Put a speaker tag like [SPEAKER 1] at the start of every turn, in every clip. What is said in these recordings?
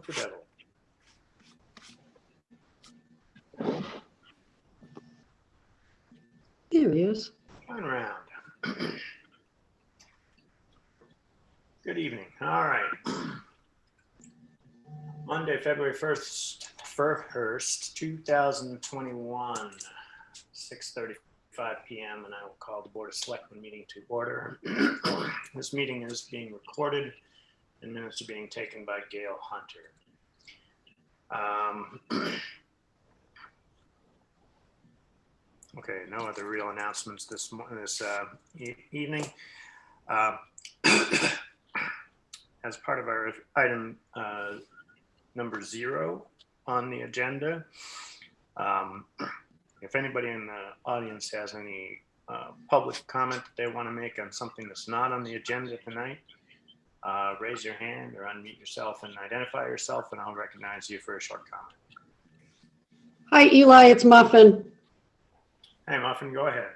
[SPEAKER 1] with the devil.
[SPEAKER 2] There he is.
[SPEAKER 1] Turn around. Good evening. All right. Monday, February 1st, 2021, 6:35 p.m. and I will call the Board of Selectmen meeting to order. This meeting is being recorded and minutes are being taken by Gail Hunter. Okay, no other real announcements this evening. As part of our item number 0 on the agenda, if anybody in the audience has any public comment that they want to make on something that's not on the agenda tonight, raise your hand or unmute yourself and identify yourself, and I'll recognize you for a short comment.
[SPEAKER 2] Hi, Eli. It's Muffin.
[SPEAKER 1] Hey, Muffin, go ahead.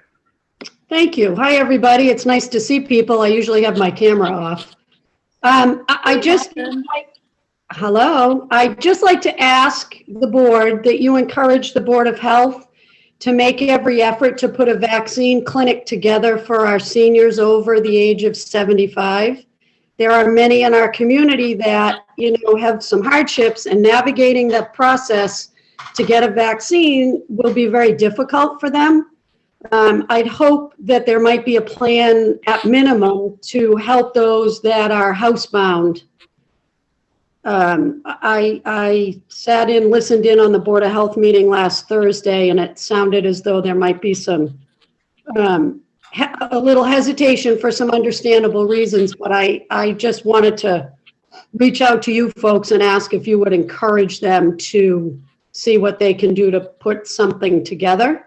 [SPEAKER 2] Thank you. Hi, everybody. It's nice to see people. I usually have my camera off. Hello. I'd just like to ask the board that you encourage the Board of Health to make every effort to put a vaccine clinic together for our seniors over the age of 75. There are many in our community that, have some hardships, and navigating the process to get a vaccine will be very difficult for them. I'd hope that there might be a plan at minimum to help those that are housebound. I listened in on the Board of Health meeting last Thursday, and it sounded as though there might be some, a little hesitation for some understandable reasons, but I just wanted to reach out to you folks and ask if you would encourage them to see what they can do to put something together.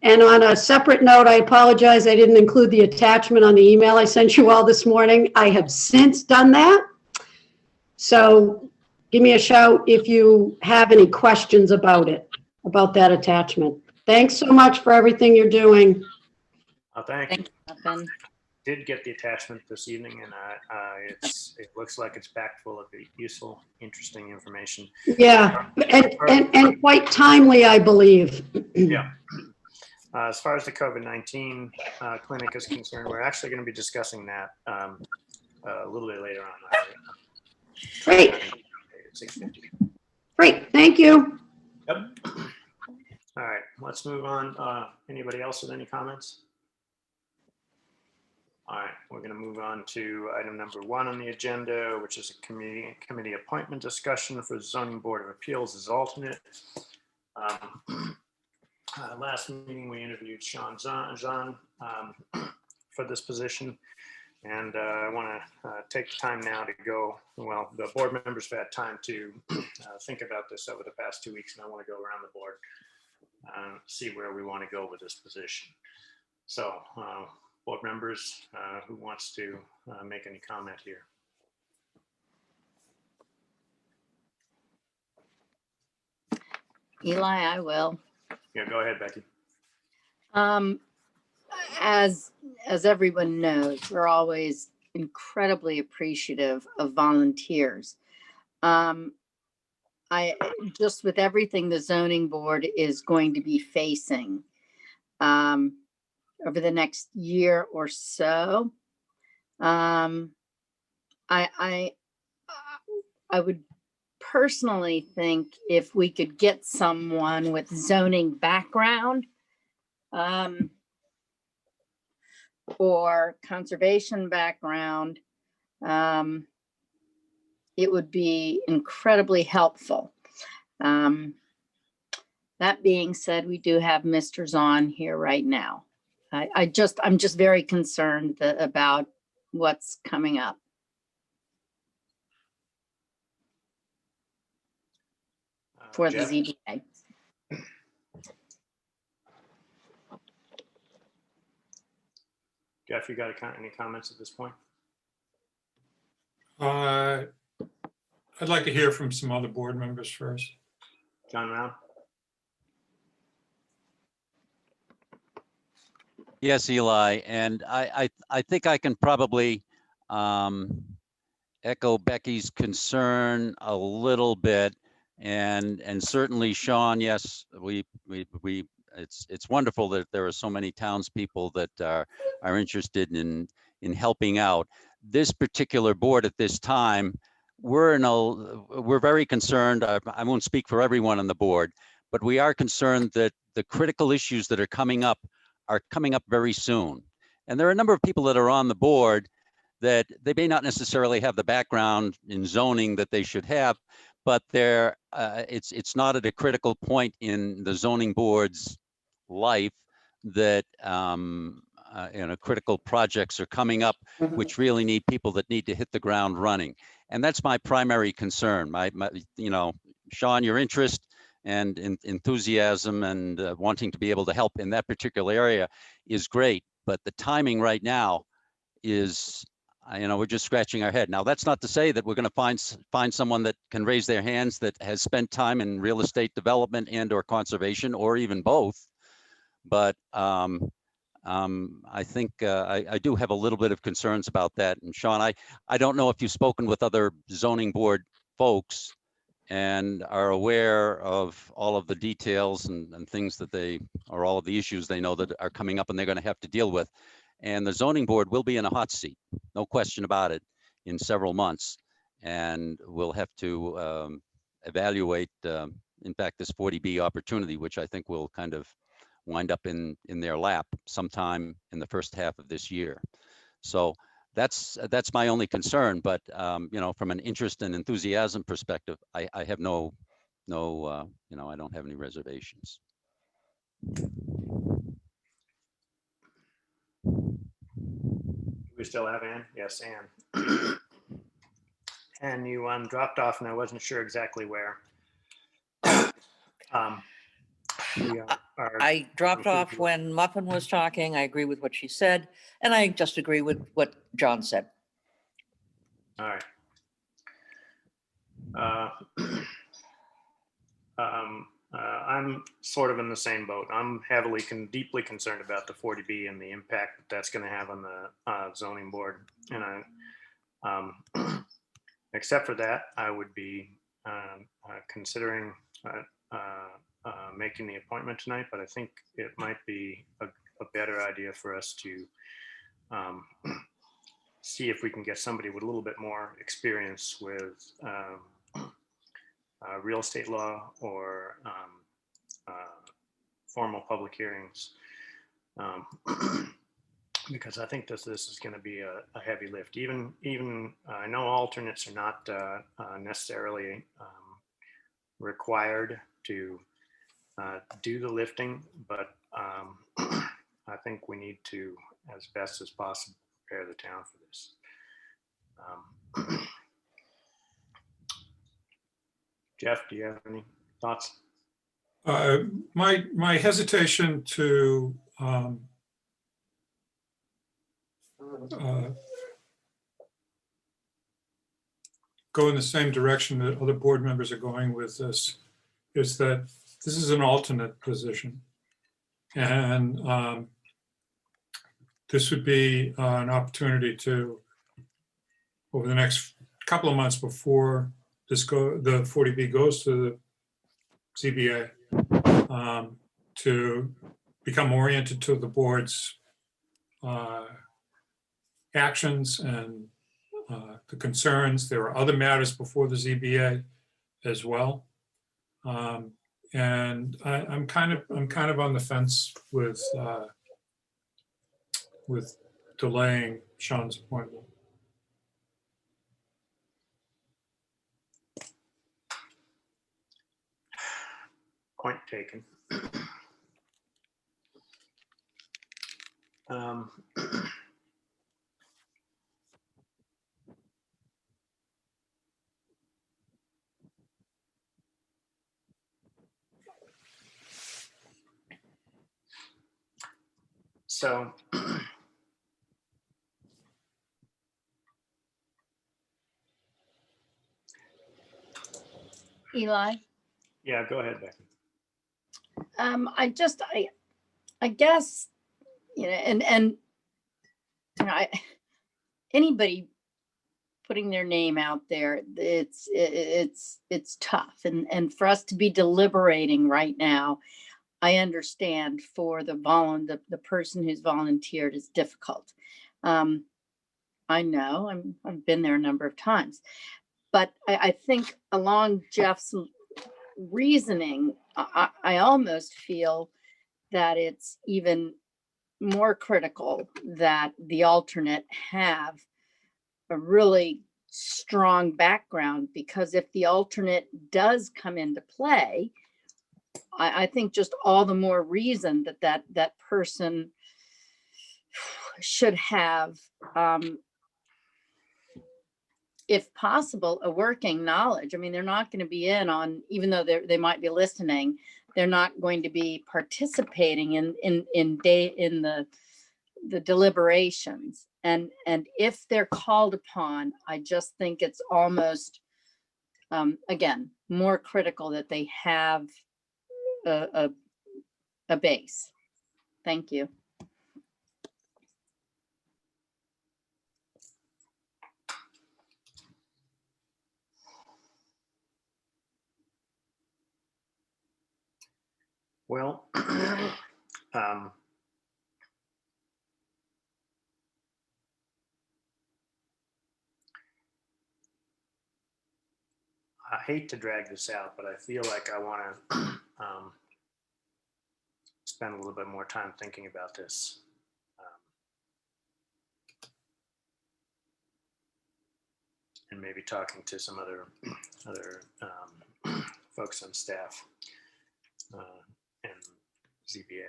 [SPEAKER 2] And on a separate note, I apologize, I didn't include the attachment on the email I sent you all this morning. I have since done that. So give me a shout if you have any questions about it, about that attachment. Thanks so much for everything you're doing.
[SPEAKER 1] Thank you. Did get the attachment this evening, and it looks like it's packed full of useful, interesting information.
[SPEAKER 2] Yeah, and quite timely, I believe.
[SPEAKER 1] Yeah. As far as the COVID-19 clinic is concerned, we're actually going to be discussing that a little bit later on.
[SPEAKER 2] Great.
[SPEAKER 1] 6:50.
[SPEAKER 2] Great, thank you.
[SPEAKER 1] Yep. All right, let's move on. Anybody else with any comments? All right, we're going to move on to item number 1 on the agenda, which is a committee appointment discussion for the Zoning Board of Appeals as alternate. Last meeting, we interviewed Sean Zahn for this position, and I want to take the time now to go. Well, the board members have had time to think about this over the past 2 weeks, and I want to go around the board, see where we want to go with this position. So, board members, who wants to make any comment here?
[SPEAKER 3] Eli, I will.
[SPEAKER 1] Yeah, go ahead, Becky.
[SPEAKER 3] As everyone knows, we're always incredibly appreciative of volunteers. I just with everything the zoning board is going to be facing over the next year or so, I would personally think if we could get someone with zoning background or conservation background, it would be incredibly helpful. That being said, we do have Mr. Zahn here right now. I'm just very concerned about what's coming up. For the
[SPEAKER 1] Jeff?
[SPEAKER 3] ZBA.
[SPEAKER 1] Jeff, you got any comments at this point?
[SPEAKER 4] I'd like to hear from some other board members first.
[SPEAKER 1] John Round?
[SPEAKER 5] Yes, Eli, and I think I can probably echo Becky's concern a little bit, and certainly Sean, yes, it's wonderful that there are so many townspeople that are interested in helping out. This particular board at this time, we're very concerned. I won't speak for everyone on the board, but we are concerned that the critical issues that are coming up very soon. And there are a number of people that are on the board that they may not necessarily have the background in zoning that they should have, but it's not at a critical point in the zoning board's life that critical projects are coming up, which really need people that need to hit the ground running. And that's my primary concern. Sean, your interest and enthusiasm and wanting to be able to help in that particular area is great, but the timing right now is, we're just scratching our head. Now, that's not to say that we're going to find someone that can raise their hands that has spent time in real estate development and or conservation or even both. But I think I do have a little bit of concerns about that. And Sean, I don't know if you've spoken with other zoning board folks and are aware of all of the details and things that or all of the issues they know that are coming up and they're going to have to deal with. And the zoning board will be in a hot seat, no question about it, in several months. And we'll have to evaluate, in fact, this 40B opportunity, which I think will kind of wind up in their lap sometime in the first half of this year. So that's my only concern. But from an interest and enthusiasm perspective, I have I don't have any reservations.
[SPEAKER 1] We still have Ann? Yes, Ann. And you dropped off and I wasn't sure exactly where.
[SPEAKER 6] I dropped off when Muffin was talking. I agree with what she said, and I just agree with what John said.
[SPEAKER 1] All right. I'm sort of in the same boat. I'm deeply concerned about the 40B and the impact that that's going to have on the zoning board. And except for that, I would be considering making the appointment tonight, but I think it might be a better idea for us to see if we can get somebody with a little bit more experience with real estate law or formal public hearings, because I think this is going to be a heavy lift. Even I know alternates are not necessarily required to do the lifting, but I think we need to, as best as possible, prepare the town for this. Jeff, do you have any thoughts?
[SPEAKER 4] My hesitation to go in the same direction that other board members are going with this is that this is an alternate position. And this would be an opportunity to, over the next couple of months before the 40B goes to the ZBA, to become oriented to the board's actions and the concerns. There are other matters before the ZBA as well. And I'm kind of on the fence with delaying Sean's appointment.
[SPEAKER 1] Point taken. So
[SPEAKER 3] Eli?
[SPEAKER 1] yeah, go ahead, Becky.
[SPEAKER 3] I guess, and anybody putting their name out there, it's tough. And for us to be deliberating right now, I understand for the person who's volunteered is difficult. I know, I've been there a number of times, but I think along Jeff's reasoning, I almost feel that it's even more critical that the alternate have a really strong background, because if the alternate does come into play, I think just all the more reason that person should have, if possible, a working knowledge. I mean, they're not going to be in on, even though they might be listening, they're not going to be participating in the deliberations. And if they're called upon, I just think it's almost, again, more critical that they have a base. Thank you.
[SPEAKER 1] Well, I hate to drag this out, but I feel like I want to spend a little bit more time thinking about this. And maybe talking to some other folks on staff and ZBA.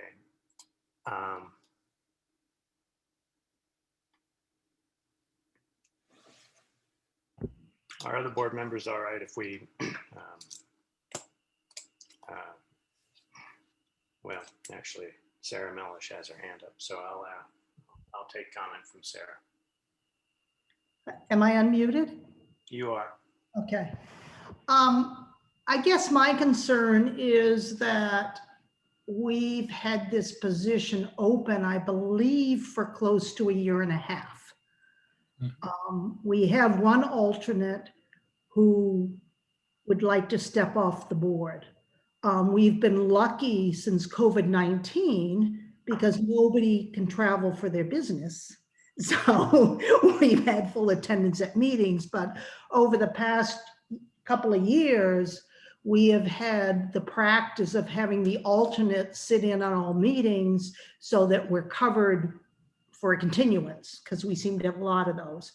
[SPEAKER 1] Are other board members all right if we, well, actually, Sarah Mellish has her hand up, so I'll take comment from Sarah.
[SPEAKER 7] Am I unmuted?
[SPEAKER 1] You are.
[SPEAKER 7] Okay. I guess my concern is that we've had this position open, I believe, for close to a year and a half. We have one alternate who would like to step off the board. We've been lucky since COVID-19 because nobody can travel for their business. So we've had full attendance at meetings, but over the past couple of years, we have had the practice of having the alternate sit in on all meetings so that we're covered for a continuance, because we seem to have a lot of those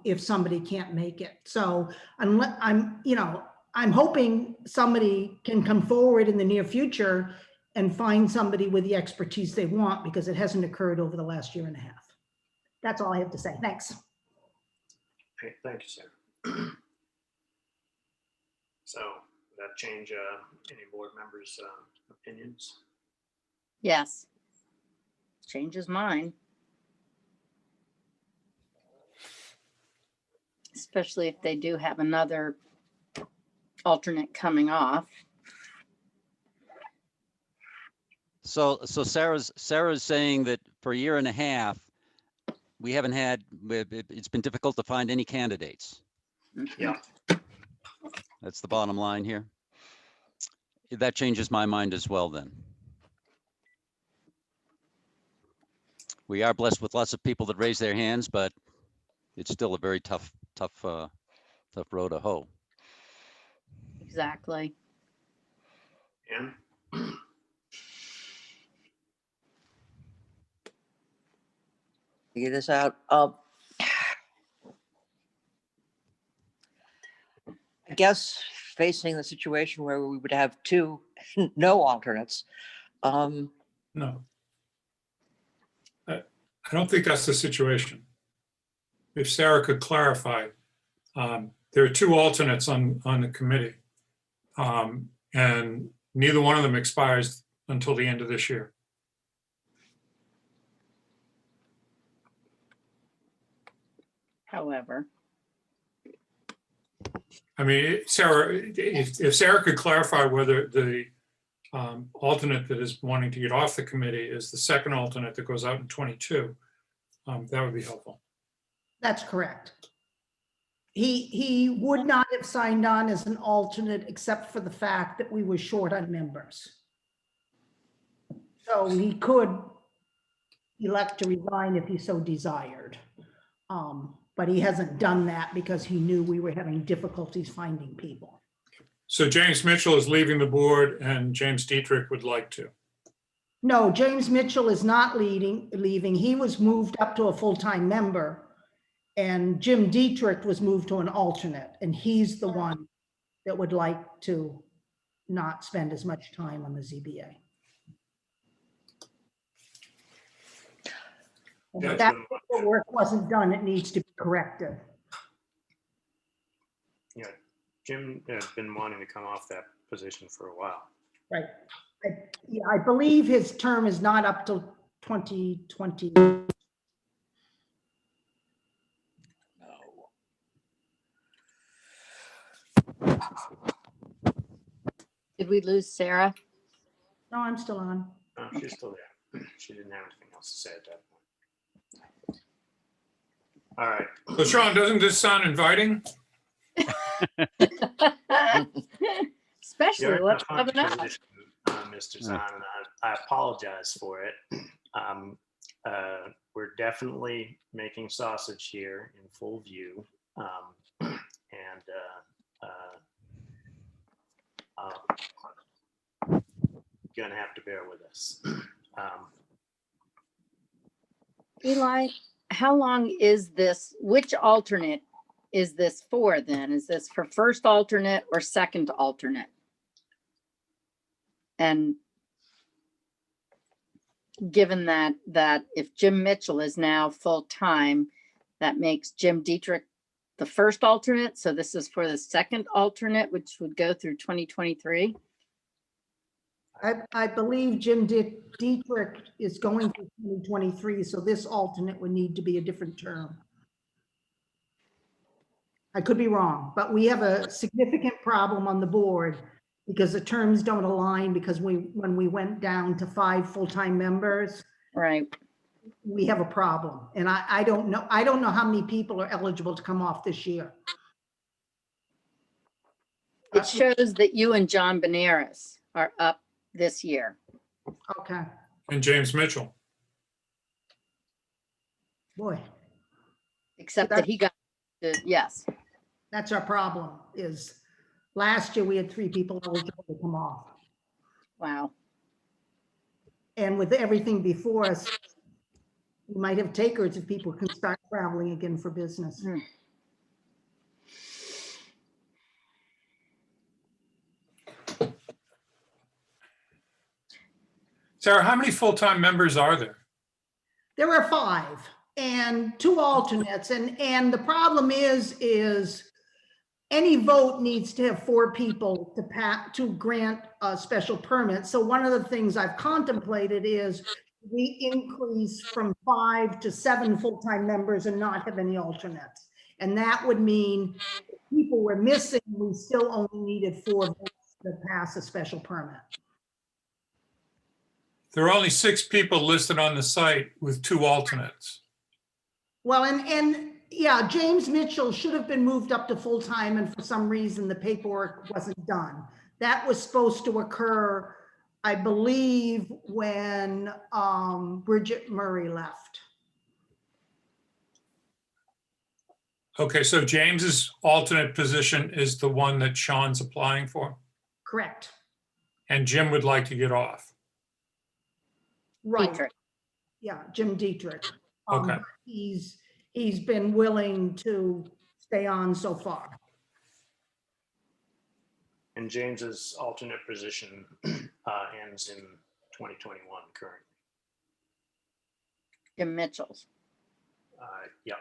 [SPEAKER 7] if somebody can't make it. So unless I'm hoping somebody can come forward in the near future and find somebody with the expertise they want, because it hasn't occurred over the last year and a half. That's all I have to say. Thanks.
[SPEAKER 1] Okay, thank you, Sarah. So, would that change any board members' opinions?
[SPEAKER 3] Yes. Changes mine. Especially if they do have another alternate coming off.
[SPEAKER 5] So Sarah's saying that for a year and a half, we haven't had, it's been difficult to find any candidates.
[SPEAKER 1] Yeah.
[SPEAKER 5] That's the bottom line here. That changes my mind as well then. We are blessed with lots of people that raise their hands, but it's still a very tough road to hoe.
[SPEAKER 3] Exactly.
[SPEAKER 1] And
[SPEAKER 6] Figure this out. I guess facing the situation where we would have two no alternates.
[SPEAKER 4] No. I don't think that's the situation. If Sarah could clarify, there are two alternates on the committee, and neither one of them expires until the end of this year.
[SPEAKER 3] However,
[SPEAKER 4] I mean, Sarah, if Sarah could clarify whether the alternate that is wanting to get off the committee is the second alternate that goes out in 22, that would be helpful.
[SPEAKER 7] That's correct. he would not have signed on as an alternate except for the fact that we were short on members. So he could elect to resign if he so desired. But he hasn't done that because he knew we were having difficulties finding people.
[SPEAKER 4] So James Mitchell is leaving the board and James Dietrich would like to.
[SPEAKER 7] No, James Mitchell is not leaving. He was moved up to a full-time member. And Jim Dietrich was moved to an alternate, and he's the one that would like to not spend as much time on the ZBA. And if that work wasn't done, it needs to be corrected.
[SPEAKER 1] Yeah, Jim has been wanting to come off that position for a while.
[SPEAKER 7] Right. Yeah, I believe his term is not up till 2020.
[SPEAKER 3] Did we lose Sarah?
[SPEAKER 7] No, I'm still on.
[SPEAKER 1] She's still there. She didn't have anything else to say at that point. All right.
[SPEAKER 4] So Sean, doesn't this sound inviting?
[SPEAKER 3] Especially
[SPEAKER 1] You're in
[SPEAKER 3] what's
[SPEAKER 1] a fun
[SPEAKER 3] coming up.
[SPEAKER 1] position, Mr. Zahn, and I apologize for it. We're definitely making sausage here in full view. Gonna have to bear with us.
[SPEAKER 3] Eli, how long is this? Which alternate is this for then? Is this for first alternate or second alternate? And given that if Jim Mitchell is now full-time, that makes Jim Dietrich the first alternate. So this is for the second alternate, which would go through 2023.
[SPEAKER 7] I believe Jim Dietrich is going for 2023, so this alternate would need to be a different term. I could be wrong, but we have a significant problem on the board because the terms don't align because when we went down to 5 full-time members,
[SPEAKER 3] Right.
[SPEAKER 7] we have a problem. And I don't know how many people are eligible to come off this year.
[SPEAKER 3] It shows that you and John Benares are up this year.
[SPEAKER 7] Okay,
[SPEAKER 4] And James Mitchell.
[SPEAKER 7] boy,
[SPEAKER 3] Except that he got, yes.
[SPEAKER 7] that's our problem is last year we had 3 people eligible to come off.
[SPEAKER 3] Wow.
[SPEAKER 7] And with everything before us, we might have takers if people can start traveling again for business.
[SPEAKER 3] Hmm.
[SPEAKER 4] Sarah, how many full-time members are there?
[SPEAKER 7] There are 5 and 2 alternates. And the problem is any vote needs to have 4 people to grant a special permit. So one of the things I've contemplated is we increase from 5 to 7 full-time members and not have any alternates. And that would mean if people were missing, we still only needed 4 votes to pass a special permit.
[SPEAKER 4] There are only 6 people listed on the site with 2 alternates.
[SPEAKER 7] Well, and yeah, James Mitchell should have been moved up to full-time and for some reason the paperwork wasn't done. That was supposed to occur, I believe, when Bridget Murray left.
[SPEAKER 4] Okay, so James's alternate position is the one that Sean's applying for,
[SPEAKER 7] Correct.
[SPEAKER 4] and Jim would like to get off.
[SPEAKER 7] Right.
[SPEAKER 3] Dietrich.
[SPEAKER 7] Yeah, Jim Dietrich.
[SPEAKER 4] Okay.
[SPEAKER 7] He's been willing to stay on so far.
[SPEAKER 1] And James's alternate position ends in 2021 currently.
[SPEAKER 3] Jim Mitchell's.
[SPEAKER 1] Yeah.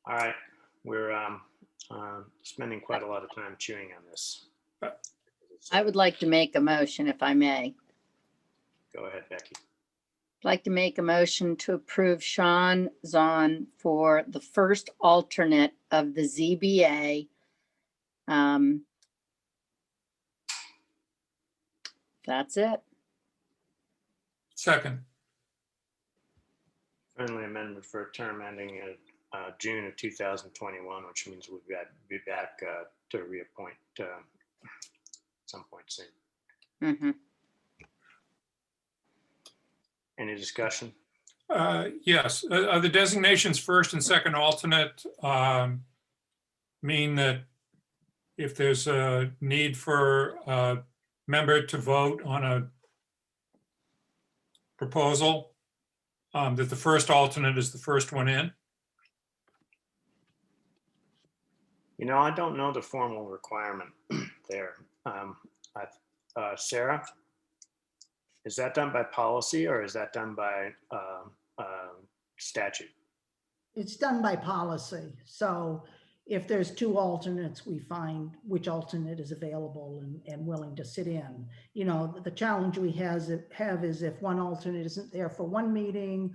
[SPEAKER 1] All right, we're spending quite a lot of time chewing on this.
[SPEAKER 3] I would like to make a motion if I may.
[SPEAKER 1] Go ahead, Becky.
[SPEAKER 3] I'd like to make a motion to approve Sean Zahn for the first alternate of the ZBA. That's it.
[SPEAKER 4] Second.
[SPEAKER 1] Friendly amendment for a term ending in June of 2021, which means we'll be back to reappoint some point soon.
[SPEAKER 3] Mhm.
[SPEAKER 1] Any discussion?
[SPEAKER 4] Yes, are the designations first and second alternate mean that if there's a need for a member to vote on a proposal, that the first alternate is the first one in?
[SPEAKER 1] You know, I don't know the formal requirement there. Sarah, is that done by policy or is that done by statute?
[SPEAKER 7] It's done by policy. So if there's two alternates, we find which alternate is available and willing to sit in. You know, the challenge we have is if one alternate isn't there for one meeting,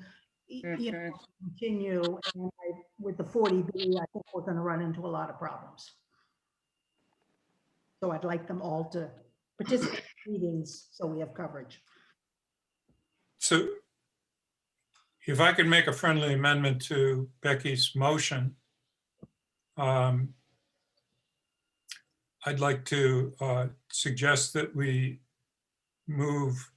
[SPEAKER 7] you know, continue. And with the 40B, I think we're going to run into a lot of problems. So I'd like them all to participate in meetings so we have coverage.
[SPEAKER 4] So if I could make a friendly amendment to Becky's motion, I'd like to suggest that we move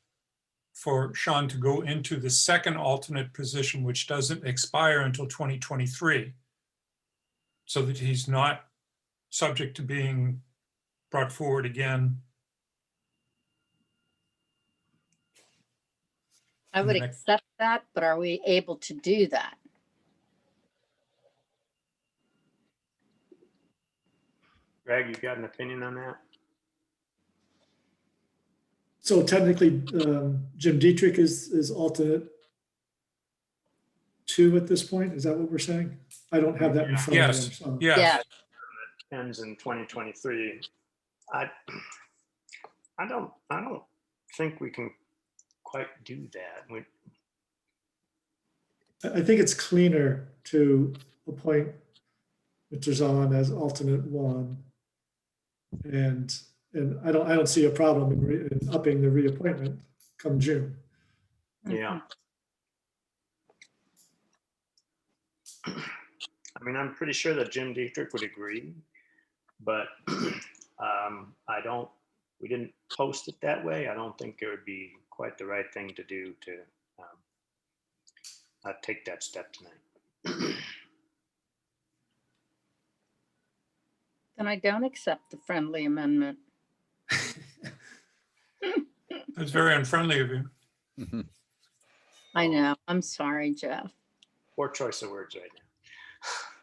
[SPEAKER 4] for Sean to go into the second alternate position, which doesn't expire until 2023, so that he's not subject to being brought forward again.
[SPEAKER 3] I would accept that, but are we able to do that?
[SPEAKER 1] Greg, you got an opinion on that?
[SPEAKER 8] So technically, Jim Dietrich is alternate 2 at this point. Is that what we're saying? I don't have that in front of me.
[SPEAKER 4] Yes,
[SPEAKER 8] so-
[SPEAKER 4] yes.
[SPEAKER 3] Yeah.
[SPEAKER 1] Ends in 2023. I don't think we can quite do that.
[SPEAKER 8] I think it's cleaner to appoint Mr. Zahn as alternate 1. And I don't see a problem in upping the reappointment come June.
[SPEAKER 1] Yeah. I mean, I'm pretty sure that Jim Dietrich would agree, but we didn't post it that way. I don't think it would be quite the right thing to do to take that step tonight.
[SPEAKER 3] Then I don't accept the friendly amendment.
[SPEAKER 4] That's very unfriendly of you.
[SPEAKER 5] Mhm.
[SPEAKER 3] I know. I'm sorry, Jeff.
[SPEAKER 1] Poor choice of words right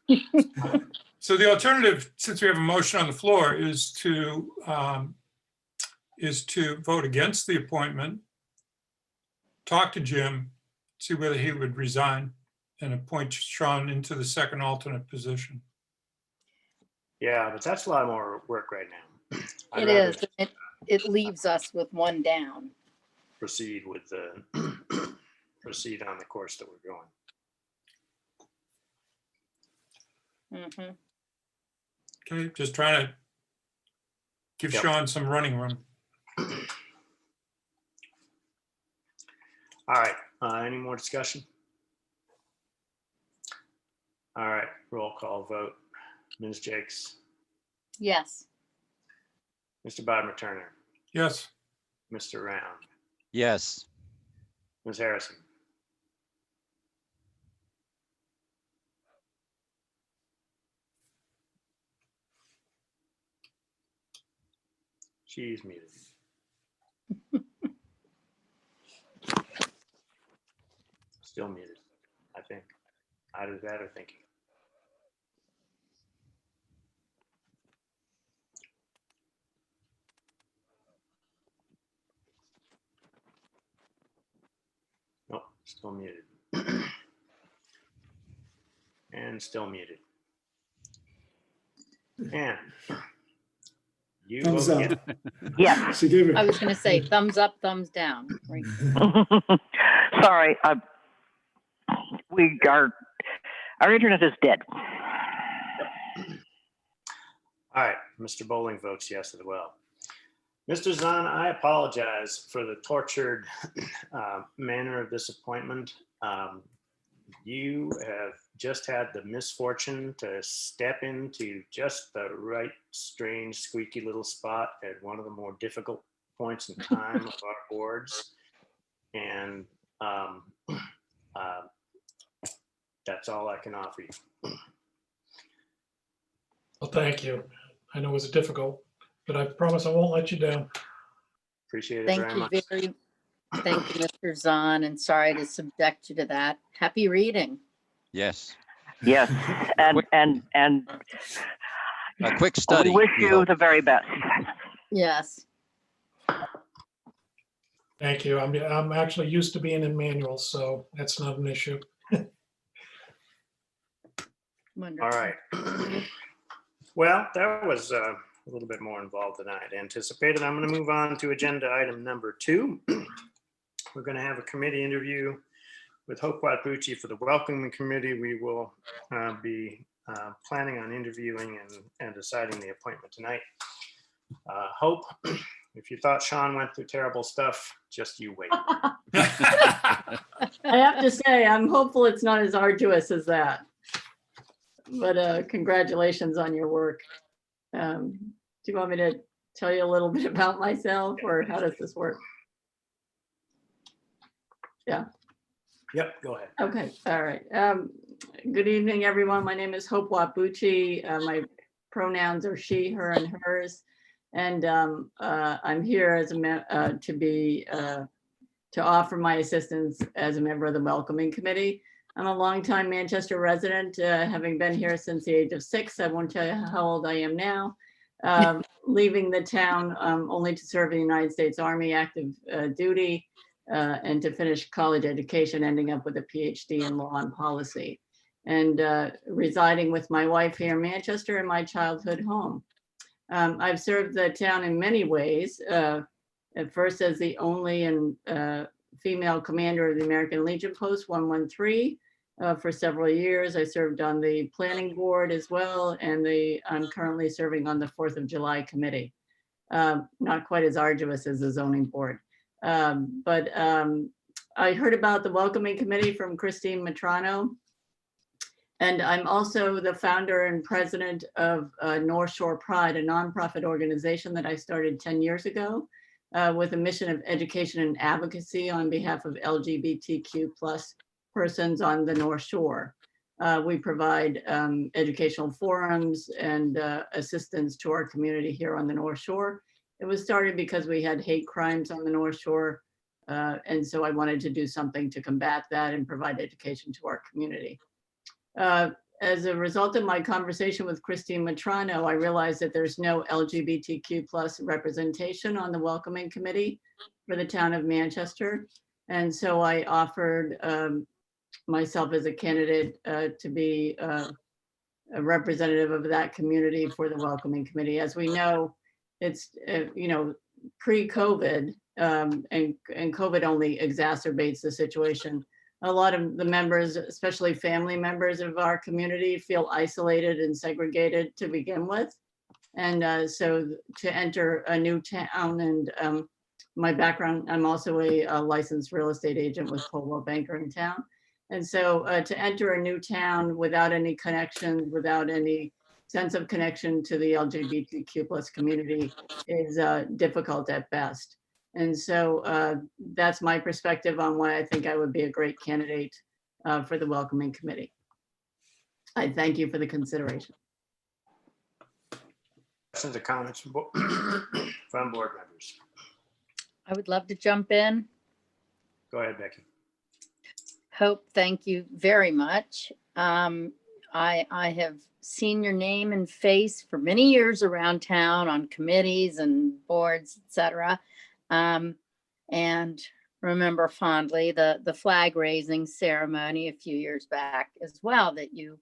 [SPEAKER 1] now.
[SPEAKER 4] So the alternative, since we have a motion on the floor, is to vote against the appointment, talk to Jim, see whether he would resign, and appoint Sean into the second alternate position.
[SPEAKER 1] Yeah, but that's a lot more work right now. I'd
[SPEAKER 3] It
[SPEAKER 1] rather
[SPEAKER 3] is. It leaves us with one down.
[SPEAKER 1] proceed with proceed on the course that we're going.
[SPEAKER 3] Mhm.
[SPEAKER 4] Okay, just trying to give
[SPEAKER 1] Yep.
[SPEAKER 4] Sean some running room.
[SPEAKER 1] All right, any more discussion? All right, roll call vote. Ms. Jakes,
[SPEAKER 3] Yes.
[SPEAKER 1] Mr. Bodmer Turner,
[SPEAKER 4] Yes,
[SPEAKER 1] Mr. Round,
[SPEAKER 5] Yes,
[SPEAKER 1] Ms. Harrison, she's muted. Still muted, I think. Either that or thinking. Nope, still muted. And still muted. And you
[SPEAKER 8] Thumbs
[SPEAKER 1] vote
[SPEAKER 8] up.
[SPEAKER 1] yes.
[SPEAKER 9] Yes.
[SPEAKER 8] She gave it.
[SPEAKER 3] I was going to say thumbs up, thumbs down. Right.
[SPEAKER 9] Sorry, our internet is dead.
[SPEAKER 1] All right, Mr. Bowling votes yes as well. Mr. Zahn, I apologize for the tortured manner of this appointment. You have just had the misfortune to step into just the right strange squeaky little spot at one of the more difficult points in time of our boards. And that's all I can offer you.
[SPEAKER 10] Well, thank you. I know it was difficult, but I promise I won't let you down.
[SPEAKER 1] Appreciate it
[SPEAKER 3] Thank
[SPEAKER 1] very
[SPEAKER 3] you
[SPEAKER 1] much.
[SPEAKER 3] thank you, Mr. Zahn, and sorry to subject you to that. Happy reading.
[SPEAKER 5] Yes.
[SPEAKER 9] Yes, and
[SPEAKER 5] A quick
[SPEAKER 9] we
[SPEAKER 5] study.
[SPEAKER 9] wish
[SPEAKER 5] we
[SPEAKER 9] you
[SPEAKER 5] hope.
[SPEAKER 9] the very best.
[SPEAKER 3] Yes.
[SPEAKER 10] Thank you. I'm actually used to being in manuals, so that's not an issue.
[SPEAKER 3] Wonderful.
[SPEAKER 1] All right. Well, that was a little bit more involved than I had anticipated. I'm going to move on to agenda item number 2. We're going to have a committee interview with Hope Watbuchi for the Welcoming Committee. We will be planning on interviewing and deciding the appointment tonight. Hope, if you thought Sean went through terrible stuff, just you wait.
[SPEAKER 11] I have to say, I'm hopeful it's not as arduous as that. But congratulations on your work. Do you want me to tell you a little bit about myself, or how does this work? Yeah.
[SPEAKER 1] Yep, go ahead.
[SPEAKER 11] Okay, all right. Good evening, everyone. My name is Hope Watbuchi. My pronouns are she, her, and hers. And I'm here as to offer my assistance as a member of the Welcoming Committee. I'm a longtime Manchester resident, having been here since the age of 6. I won't tell you how old I am now. Leaving the town only to serve in the United States Army active duty and to finish college education, ending up with a PhD in law and policy, and residing with my wife here in Manchester in my childhood home. I've served the town in many ways. At first as the only and female commander of the American Legion Post 113 for several years. I served on the planning board as well, and I'm currently serving on the 4th of July committee. Not quite as arduous as the zoning board. But I heard about the Welcoming Committee from Christine Matrano. And I'm also the founder and president of North Shore Pride, a nonprofit organization that I started 10 years ago. With a mission of education and advocacy on behalf of LGBTQ+ persons on the North Shore. We provide educational forums and assistance to our community here on the North Shore. It was started because we had hate crimes on the North Shore. And so I wanted to do something to combat that and provide education to our community. As a result of my conversation with Christine Matrano, I realized that there's no LGBTQ+ representation on the Welcoming Committee for the town of Manchester. And so I offered myself as a candidate to be a representative of that community for the Welcoming Committee. As we know, it's pre-COVID, and COVID only exacerbates the situation. A lot of the members, especially family members of our community, feel isolated and segregated to begin with. And so to enter a new town, and my background, I'm also a licensed real estate agent with Coldwell Banker in town. And so to enter a new town without any connection, without any sense of connection to the LGBTQ+ community is difficult at best. And so that's my perspective on why I think I would be a great candidate for the Welcoming Committee. I thank you for the consideration.
[SPEAKER 1] Questions or comments from board members?
[SPEAKER 3] I would love to jump in.
[SPEAKER 1] Go ahead, Becky.
[SPEAKER 3] Hope, thank you very much. I have seen your name and face for many years around town on committees and boards, etc. And remember fondly the flag raising ceremony a few years back as well that you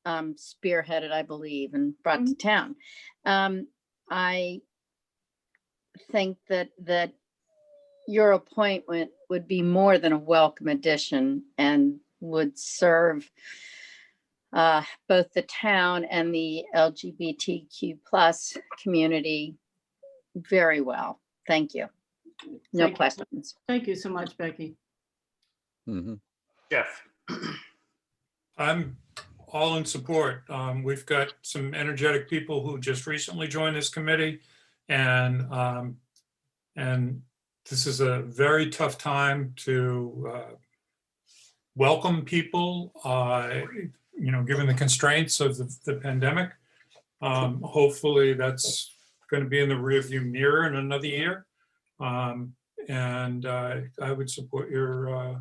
[SPEAKER 3] spearheaded, I believe, and brought to town. I think that your appointment would be more than a welcome addition and would serve both the town and the LGBTQ+ community very well. Thank you. No
[SPEAKER 11] Thank you.
[SPEAKER 3] questions.
[SPEAKER 11] Thank you so much, Becky.
[SPEAKER 5] Mhm.
[SPEAKER 1] Jeff.
[SPEAKER 4] I'm all in support. We've got some energetic people who just recently joined this committee, and this is a very tough time to welcome people, given the constraints of the pandemic. Hopefully that's going to be in the rearview mirror in another year. And I would support your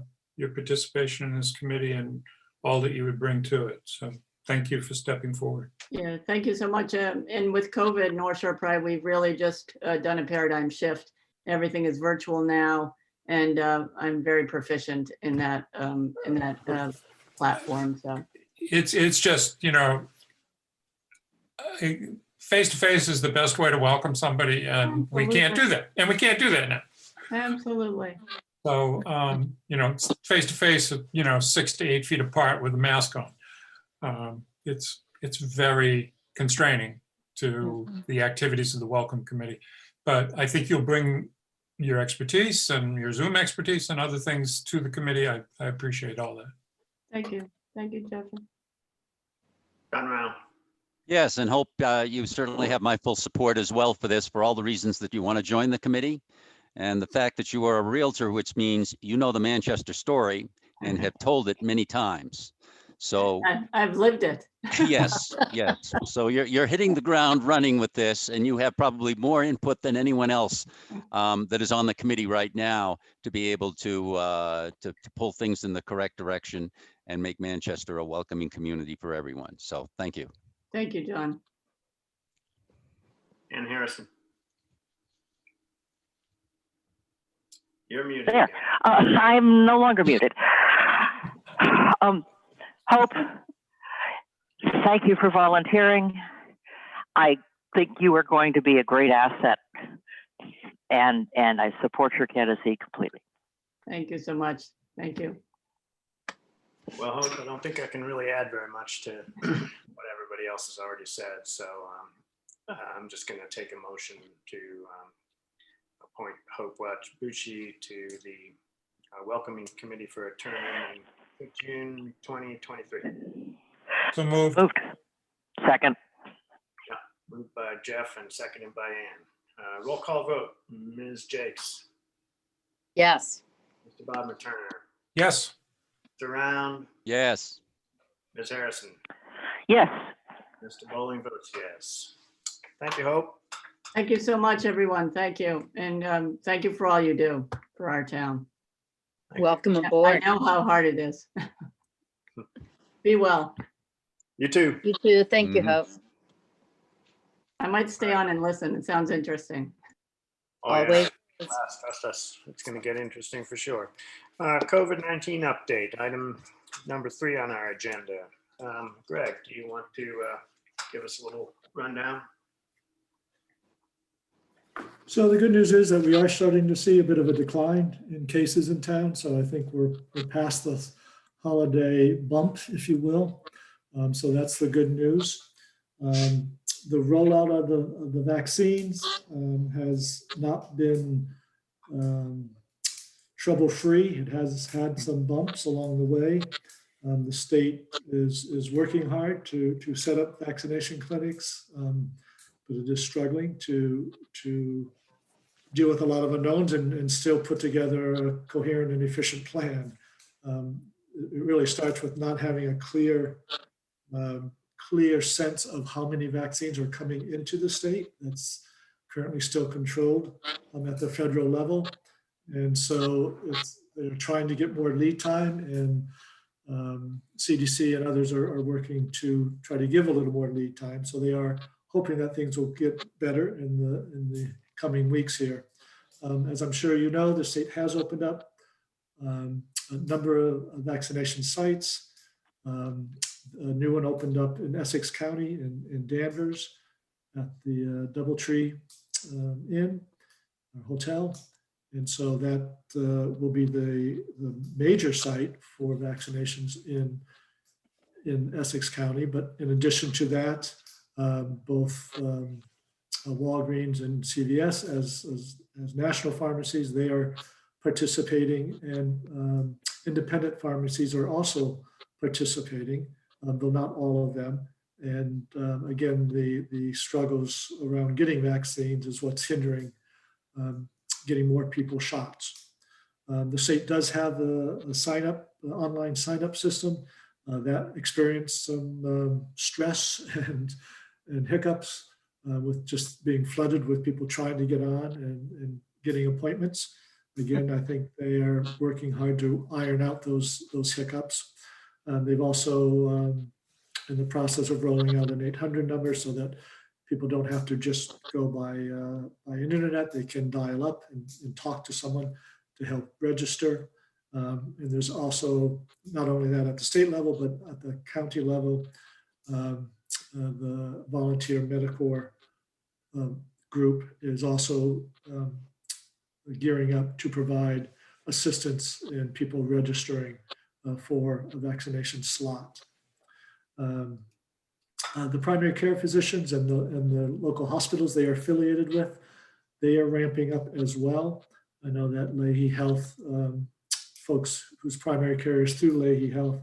[SPEAKER 4] participation in this committee and all that you would bring to it. So thank you for stepping forward.
[SPEAKER 11] Yeah, thank you so much. And with COVID, North Shore Pride, we've really just done a paradigm shift. Everything is virtual now, and I'm very proficient in that platform. So
[SPEAKER 4] It's just, face to face is the best way to welcome somebody, and we can't do that. And we can't do that now.
[SPEAKER 11] absolutely.
[SPEAKER 4] So, face to face, 6 to 8 feet apart with a mask on. It's very constraining to the activities of the Welcome Committee. But I think you'll bring your expertise and your Zoom expertise and other things to the committee. I appreciate all that.
[SPEAKER 11] Thank you. Thank you, Jeffrey.
[SPEAKER 1] John Rao.
[SPEAKER 5] Yes, and hope you certainly have my full support as well for this, for all the reasons that you want to join the committee. And the fact that you are a Realtor, which means you know the Manchester story and have told it many times. So
[SPEAKER 11] I've lived it.
[SPEAKER 5] yes, yes. So you're hitting the ground running with this, and you have probably more input than anyone else that is on the committee right now to be able to pull things in the correct direction and make Manchester a welcoming community for everyone. So thank you.
[SPEAKER 11] Thank you, John.
[SPEAKER 1] Ann Harrison. You're muted.
[SPEAKER 9] There. I'm no longer muted. Hope, thank you for volunteering. I think you are going to be a great asset, and I support your candidacy completely.
[SPEAKER 11] Thank you so much. Thank you.
[SPEAKER 1] Well, Hope, I don't think I can really add very much to what everybody else has already said. So I'm just going to take a motion to appoint Hope Watch-Bucci to the Welcoming Committee for a term ending June 2023.
[SPEAKER 4] So moved.
[SPEAKER 9] Moved. Second.
[SPEAKER 1] Yeah, moved by Jeff and seconded by Ann. Roll call vote. Ms. Jakes.
[SPEAKER 3] Yes.
[SPEAKER 1] Mr. Bob Turner.
[SPEAKER 4] Yes.
[SPEAKER 1] Mr. Round.
[SPEAKER 5] Yes.
[SPEAKER 1] Ms. Harrison.
[SPEAKER 9] Yes.
[SPEAKER 1] Mr. Bowling votes yes. Thank you, Hope.
[SPEAKER 11] Thank you so much, everyone. Thank you. And thank you for all you do for our town.
[SPEAKER 3] Welcome
[SPEAKER 11] I
[SPEAKER 3] aboard.
[SPEAKER 11] know how hard it is. Be well.
[SPEAKER 1] You too.
[SPEAKER 3] You too. Thank you,
[SPEAKER 5] Mhm.
[SPEAKER 3] Hope.
[SPEAKER 11] I might stay on and listen. It sounds interesting.
[SPEAKER 1] Oh, yeah.
[SPEAKER 3] Always.
[SPEAKER 1] Trust us. It's going to get interesting for sure. COVID-19 update, item number 3 on our agenda. Greg, do you want to give us a little rundown?
[SPEAKER 8] So the good news is that we are starting to see a bit of a decline in cases in town. So I think we're past the holiday bump, if you will. So that's the good news. The rollout of the vaccines has not been trouble-free. It has had some bumps along the way. The state is working hard to set up vaccination clinics, but it is struggling to deal with a lot of unknowns and still put together a coherent and efficient plan. It really starts with not having a clear sense of how many vaccines are coming into the state. That's currently still controlled at the federal level. And so they're trying to get more lead time, and CDC and others are working to try to give a little more lead time. So they are hoping that things will get better in the coming weeks here. As I'm sure you know, the state has opened up a number of vaccination sites. A new one opened up in Essex County in Danvers at the Doubletree Inn or Hotel. And so that will be the major site for vaccinations in Essex County. But in addition to that, both Walgreens and CVS as national pharmacies, they are participating, and independent pharmacies are also participating, though not all of them. And again, the struggles around getting vaccines is what's hindering getting more people shots. The state does have a sign up, online sign up system that experienced some stress and hiccups with just being flooded with people trying to get on and getting appointments. Again, I think they are working hard to iron out those hiccups. They've also in the process of rolling out an 800 number so that people don't have to just go by internet. They can dial up and talk to someone to help register. And there's also not only that at the state level, but at the county level, the volunteer Medicare group is also gearing up to provide assistance in people registering for a vaccination slot. The primary care physicians and the local hospitals they are affiliated with, they are ramping up as well. I know that Leahy Health folks whose primary care is through Leahy Health,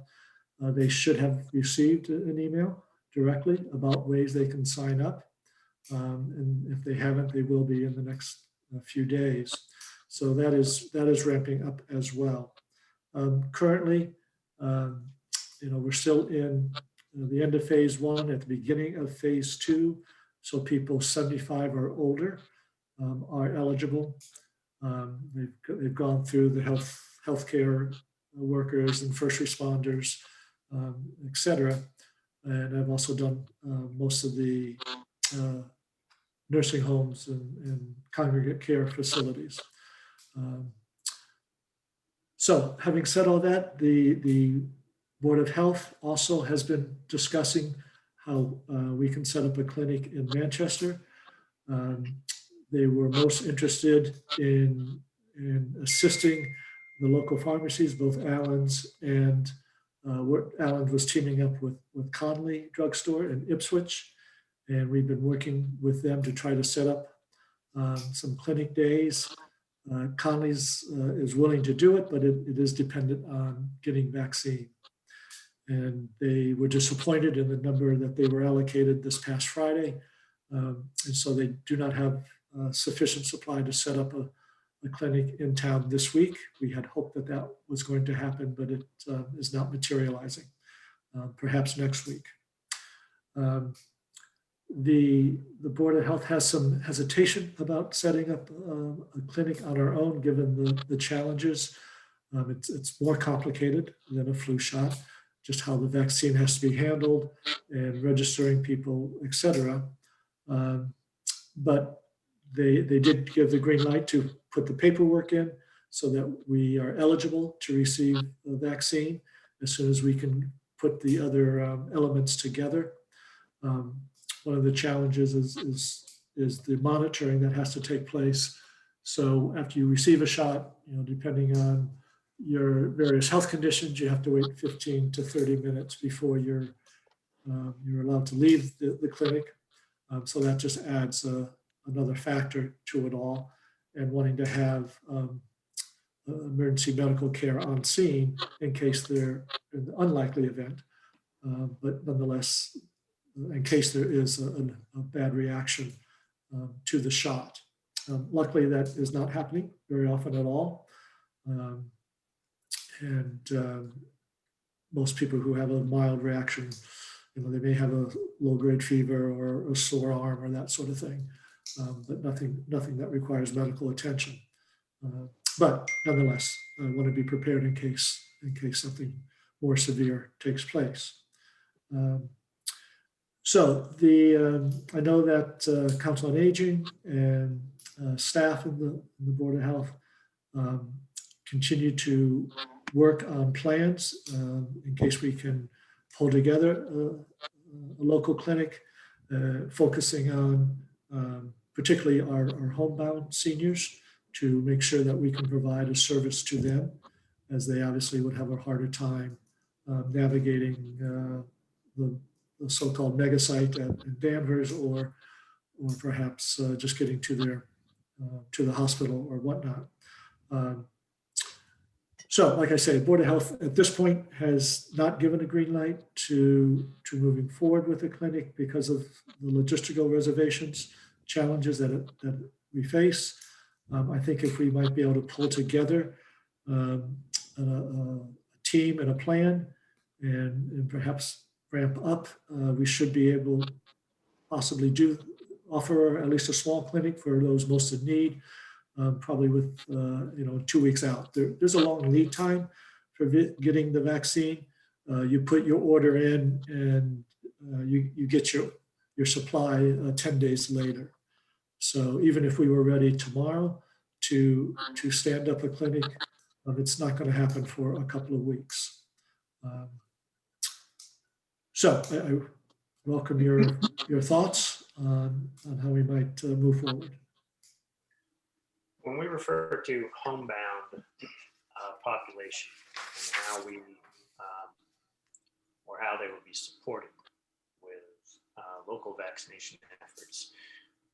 [SPEAKER 8] they should have received an email directly about ways they can sign up. And if they haven't, they will be in the next few days. So that is ramping up as well. Currently, we're still in the end of phase 1 at the beginning of phase 2. So people 75 or older are eligible. They've gone through the healthcare workers and first responders, et cetera. And I've also done most of the nursing homes and congregate care facilities. So having said all that, the Board of Health also has been discussing how we can set up a clinic in Manchester. They were most interested in assisting the local pharmacies, both Allen's and Allen's was teaming up with Conley Drugstore in Ipswich. And we've been working with them to try to set up some clinic days. Conley's is willing to do it, but it is dependent on getting vaccine. And they were disappointed in the number that they were allocated this past Friday. And so they do not have sufficient supply to set up a clinic in town this week. We had hoped that that was going to happen, but it is not materializing. Perhaps next week. The Board of Health has some hesitation about setting up a clinic on our own, given the challenges. It's more complicated than a flu shot, just how the vaccine has to be handled and registering people, et cetera. But they did give the green light to put the paperwork in so that we are eligible to receive the vaccine as soon as we can put the other elements together. One of the challenges is the monitoring that has to take place. So after you receive a shot, depending on your various health conditions, you have to wait 15 to 30 minutes before you're allowed to leave the clinic. So that just adds another factor to it all, and wanting to have emergency medical care on scene in case they're in the unlikely event, but nonetheless, in case there is a bad reaction to the shot. Luckily, that is not happening very often at all. Most people who have a mild reaction, they may have a low-grade fever or a sore arm or that sort of thing, but nothing that requires medical attention. But nonetheless, I want to be prepared in case something more severe takes place. So I know that Council on Aging and staff in the Board of Health continue to work on plans in case we can pull together a local clinic, focusing on particularly our homebound seniors, to make sure that we can provide a service to them, as they obviously would have a harder time navigating the so-called mega site at Danvers or perhaps just getting to the hospital or whatnot. So, like I say, Board of Health at this point has not given a green light to moving forward with the clinic because of the logistical reservations, challenges that we face. I think if we might be able to pull together a team and a plan and perhaps ramp up, we should be able possibly offer at least a small clinic for those most in need. Probably with 2 weeks out. There's a long lead time for getting the vaccine. You put your order in and you get your supply 10 days later. So even if we were ready tomorrow to stand up a clinic, it's not going to happen for a couple of weeks. So I welcome your thoughts on how we might move forward.
[SPEAKER 1] When we refer to homebound population and how we or how they will be supported with local vaccination efforts,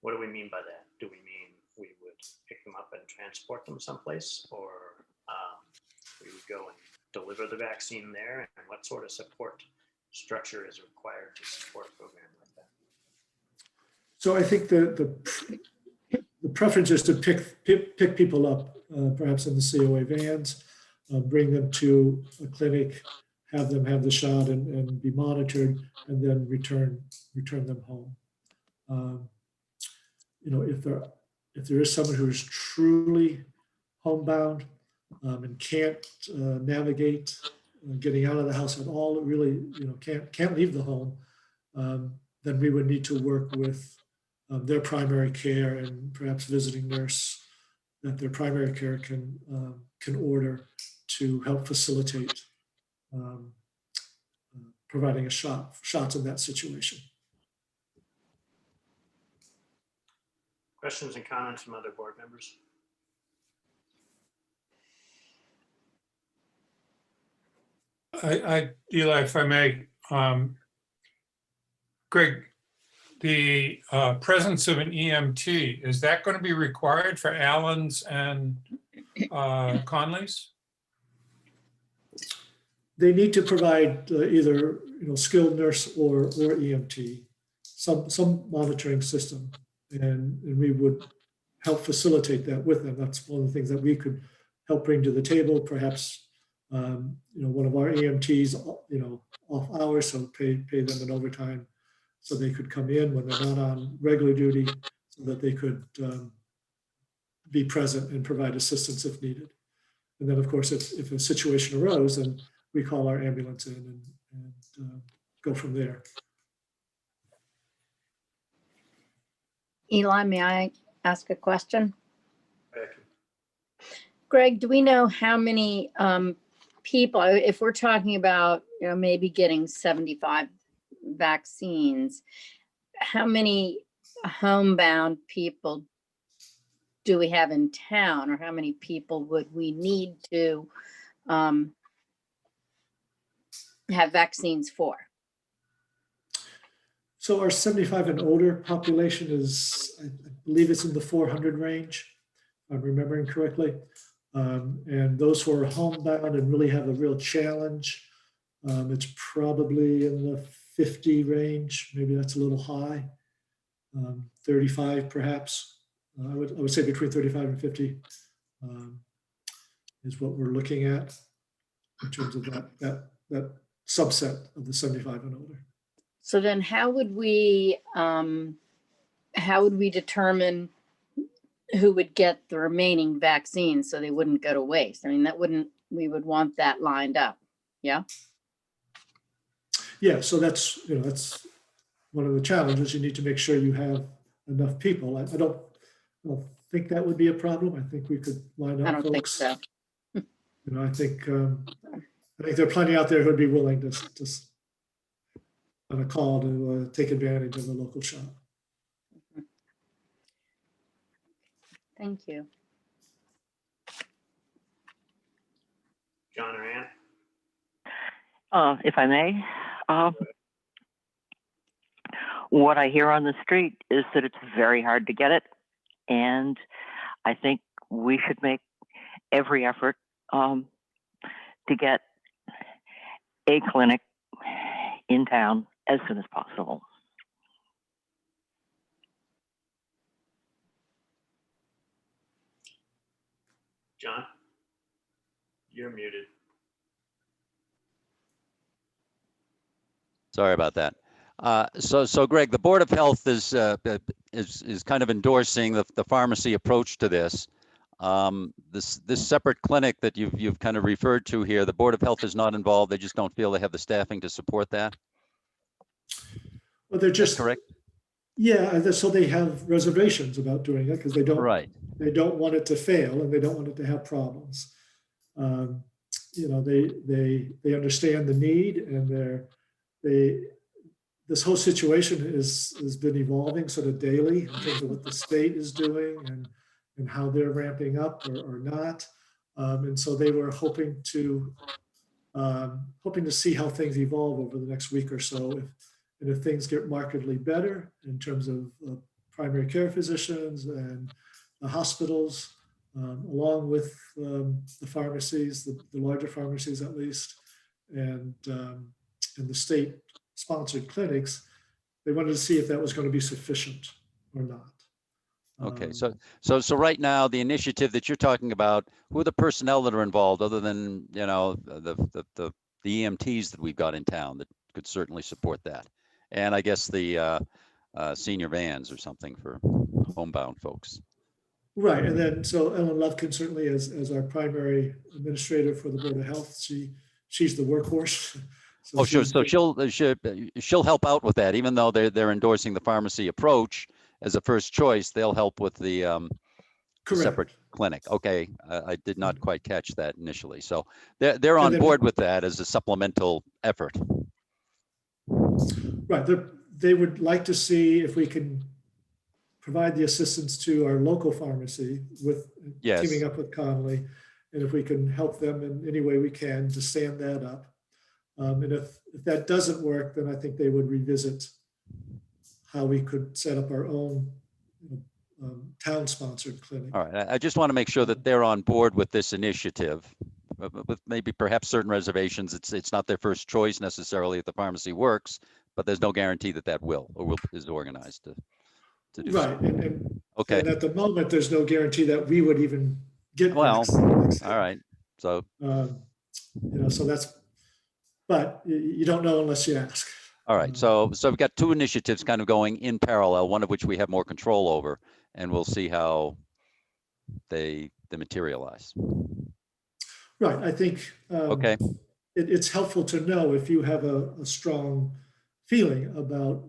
[SPEAKER 1] what do we mean by that? Do we mean we would pick them up and transport them someplace, or we would go and deliver the vaccine there? And what sort of support structure is required to support a program like that?
[SPEAKER 8] So I think the preference is to pick people up, perhaps in the COA vans, bring them to a clinic, have them have the shot and be monitored, and then return them home. If there is someone who is truly homebound and can't navigate getting out of the house at all, really can't leave the home, then we would need to work with their primary care and perhaps visiting nurse that their primary care can order to help facilitate providing shots in that situation.
[SPEAKER 1] Questions and comments from other board members?
[SPEAKER 4] Eli, if I may, Greg, the presence of an EMT, is that going to be required for Allen's and Conley's?
[SPEAKER 8] They need to provide either skilled nurse or EMT, some monitoring system, and we would help facilitate that with them. That's one of the things that we could help bring to the table. Perhaps one of our EMTs, off hours, so pay them in overtime, so they could come in when they're not on regular duty, so that they could be present and provide assistance if needed. And then, of course, if a situation arose, then we call our ambulance in and go from there.
[SPEAKER 3] Eli, may I ask a question? Greg, do we know how many people, if we're talking about maybe getting 75 vaccines, how many homebound people do we have in town, or how many people would we need to have vaccines for?
[SPEAKER 8] So our 75 and older population is, I believe it's in the 400 range, if I'm remembering correctly. And those who are homebound and really have a real challenge, it's probably in the 50 range. Maybe that's a little high. 35 perhaps. I would say between 35 and 50 is what we're looking at in terms of that subset of the 75 and older.
[SPEAKER 3] So then how would we determine who would get the remaining vaccines so they wouldn't go to waste? I mean, we would want that lined up. Yeah.
[SPEAKER 8] Yeah. So that's one of the challenges. You need to make sure you have enough people. I don't think that would be a problem. I think we could line up
[SPEAKER 3] I don't
[SPEAKER 8] folks.
[SPEAKER 3] think so.
[SPEAKER 8] I think there are plenty out there who'd be willing to on a call to take advantage of the local shop.
[SPEAKER 3] Thank you.
[SPEAKER 1] John or Ann?
[SPEAKER 9] If I may, what I hear on the street is that it's very hard to get it. And I think we should make every effort to get a clinic in town as soon as possible.
[SPEAKER 1] John, you're muted.
[SPEAKER 5] Sorry about that. So Greg, the Board of Health is kind of endorsing the pharmacy approach to this. This separate clinic that you've kind of referred to here, the Board of Health is not involved. They just don't feel they have the staffing to support that.
[SPEAKER 8] Well, they're just
[SPEAKER 5] correct.
[SPEAKER 8] Yeah, so they have reservations about doing it because they don't.
[SPEAKER 5] Right.
[SPEAKER 8] They don't want it to fail and they don't want it to have problems. You know, they understand the need, and this whole situation has been evolving sort of daily in terms of what the state is doing and how they're ramping up or not. And so they were hoping to see how things evolve over the next week or so. If things get markedly better in terms of primary care physicians and the hospitals, along with the pharmacies, the larger pharmacies at least, and the state-sponsored clinics, they wanted to see if that was going to be sufficient or not.
[SPEAKER 5] Okay, so right now, the initiative that you're talking about, who are the personnel that are involved, other than, you know, the EMTs that we've got in town that could certainly support that, and I guess the senior vans or something for homebound folks.
[SPEAKER 8] Right, and then so Ellen Lufkin certainly as our primary administrator for the Board of Health, she's the workhorse.
[SPEAKER 5] Oh, sure. So she'll help out with that, even though they're endorsing the pharmacy approach as a first choice. They'll help with the separate clinic. Okay, I did not quite catch that initially. So they're on board with that as a supplemental effort.
[SPEAKER 8] Right, they would like to see if we can provide the assistance to our local pharmacy with teaming up with Connolly, and if we can help them in any way we can to stand that up. And if that doesn't work, then I think they would revisit how we could set up our own town-sponsored clinic.
[SPEAKER 5] All right, I just want to make sure that they're on board with this initiative, with maybe perhaps certain reservations. It's not their first choice necessarily if the pharmacy works, but there's no guarantee that is organized to do
[SPEAKER 8] right.
[SPEAKER 5] so. Okay.
[SPEAKER 8] And at the moment, there's no guarantee that we would even get
[SPEAKER 5] vaccinated. All right. So
[SPEAKER 8] you know, so that's, but you don't know unless you ask.
[SPEAKER 5] All right, so we've got two initiatives kind of going in parallel, one of which we have more control over, and we'll see how they materialize.
[SPEAKER 8] Right, I think
[SPEAKER 5] okay.
[SPEAKER 8] It's helpful to know if you have a strong feeling about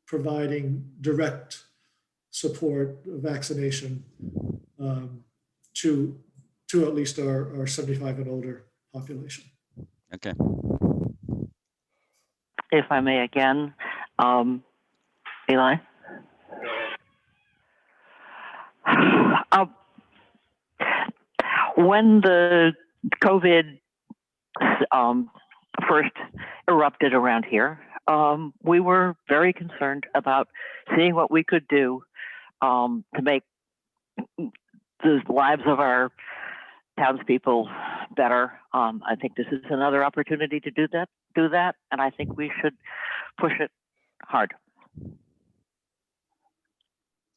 [SPEAKER 8] providing direct support, vaccination to at least our 75 and older population.
[SPEAKER 5] Okay.
[SPEAKER 9] If I may again, Eli? When the COVID first erupted around here, we were very concerned about seeing what we could do to make the lives of our townspeople better. I think this is another opportunity to do that, and I think we should push it hard.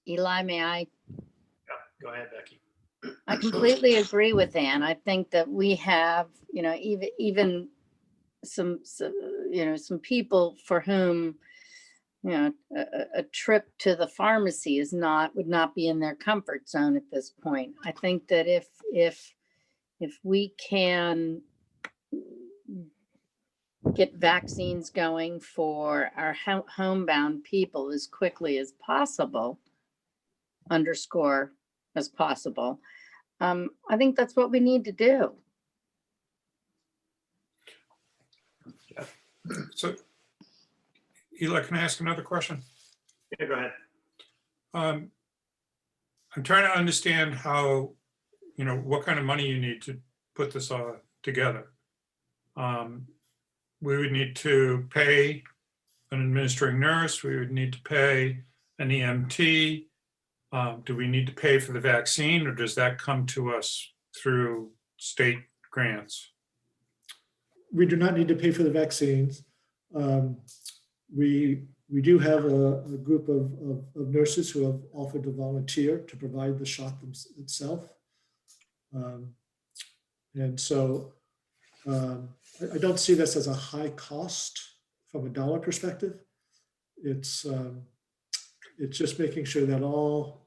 [SPEAKER 3] Eli, may I?
[SPEAKER 1] Yeah, go ahead, Becky.
[SPEAKER 3] I completely agree with Ann. I think that we have, you know, even some people for whom, you know, a trip to the pharmacy would not be in their comfort zone at this point. I think that if we can get vaccines going for our homebound people as quickly as possible, underscore as possible, I think that's what we need to do.
[SPEAKER 1] Yeah.
[SPEAKER 4] So, Eli, can I ask another question?
[SPEAKER 1] Yeah, go ahead.
[SPEAKER 4] I'm trying to understand how, you know, what kind of money you need to put this all together. We would need to pay an administrating nurse, we would need to pay an EMT. Do we need to pay for the vaccine, or does that come to us through state grants?
[SPEAKER 8] We do not need to pay for the vaccines. We do have a group of nurses who have offered to volunteer to provide the shot itself. And so I don't see this as a high cost from a dollar perspective. It's just making sure that all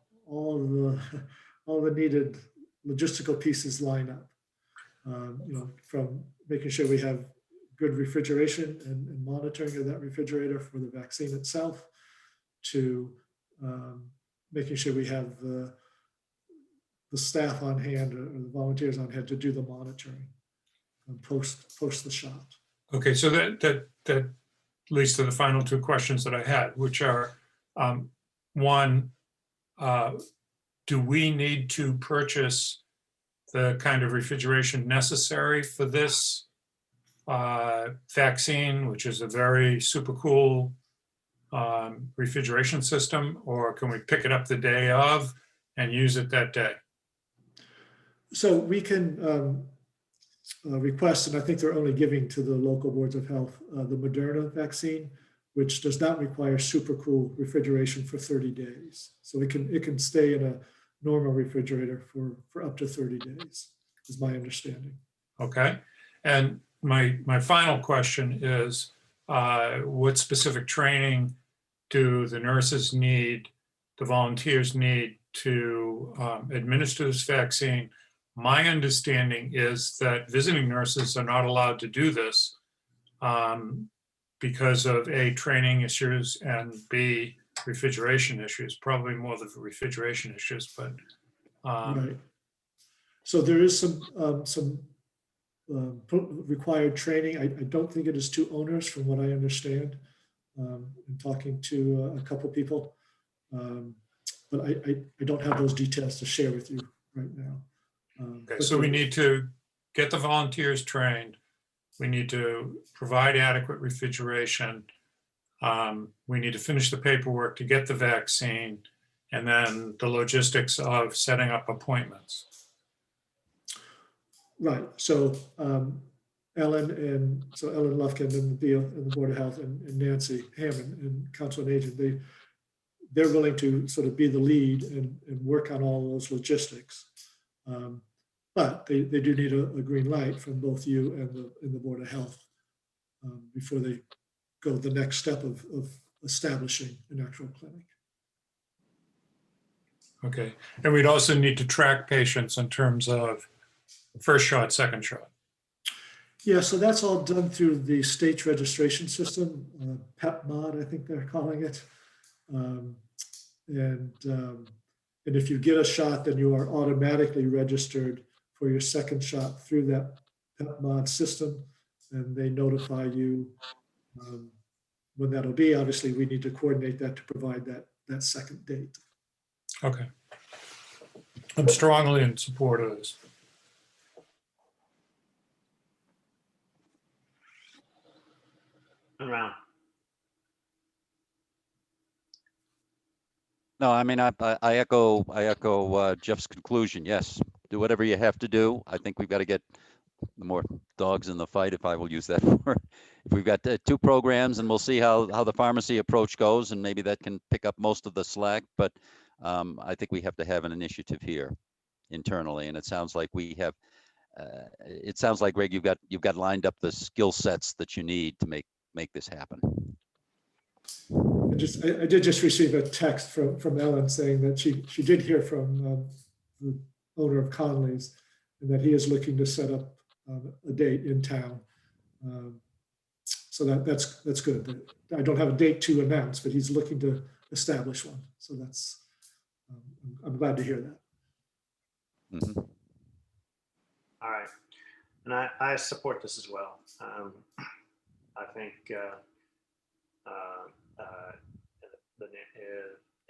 [SPEAKER 8] the needed logistical pieces line up. From making sure we have good refrigeration and monitoring of that refrigerator for the vaccine itself, to making sure we have the staff on hand or the volunteers on hand to do the monitoring and post the shot.
[SPEAKER 4] Okay, so that leads to the final two questions that I had, which are, one, do we need to purchase the kind of refrigeration necessary for this vaccine, which is a very super cool refrigeration system, or can we pick it up the day of and use it that day?
[SPEAKER 8] So we can request, and I think they're only giving to the local boards of health, the Moderna vaccine, which does not require super cool refrigeration for 30 days. So it can stay in a normal refrigerator for up to 30 days, is my understanding.
[SPEAKER 4] Okay, and my final question is, what specific training do the nurses need, the volunteers need to administer this vaccine? My understanding is that visiting nurses are not allowed to do this because of A, training issues, and B, refrigeration issues, probably more the refrigeration issues, but.
[SPEAKER 8] Right. So there is some required training. I don't think it is too onerous from what I understand in talking to a couple people. But I don't have those details to share with you right now.
[SPEAKER 4] Okay, so we need to get the volunteers trained. We need to provide adequate refrigeration. We need to finish the paperwork to get the vaccine, and then the logistics of setting up appointments.
[SPEAKER 8] Right. So Ellen Lufkin and the Board of Health and Nancy Hammond and Council on Aging, they're willing to sort of be the lead and work on all those logistics. But they do need a green light from both you and the Board of Health before they go the next step of establishing an actual clinic.
[SPEAKER 4] Okay, and we'd also need to track patients in terms of first shot, second shot.
[SPEAKER 8] Yeah, so that's all done through the state's registration system, PEPMOD, I think they're calling it. And if you get a shot, then you are automatically registered for your second shot through that PEPMOD system, and they notify you when that'll be. Obviously, we need to coordinate that to provide that second date.
[SPEAKER 4] Okay. I'm strongly in support of this.
[SPEAKER 1] Around.
[SPEAKER 5] No, I mean, I echo Jeff's conclusion. Yes, do whatever you have to do. I think we've got to get more dogs in the fight, if I will use that word. If we've got two programs, and we'll see how the pharmacy approach goes, and maybe that can pick up most of the slack. But I think we have to have an initiative here internally, and it sounds like we have. It sounds like, Greg, you've got lined up the skill sets that you need to make this happen.
[SPEAKER 8] I did just receive a text from Ellen saying that she did hear from the owner of Conley's, and that he is looking to set up a date in town. So that's good. I don't have a date to announce, but he's looking to establish one. So that's I'm glad to hear that.
[SPEAKER 5] Mm-hmm.
[SPEAKER 1] All right, and I support this as well. I think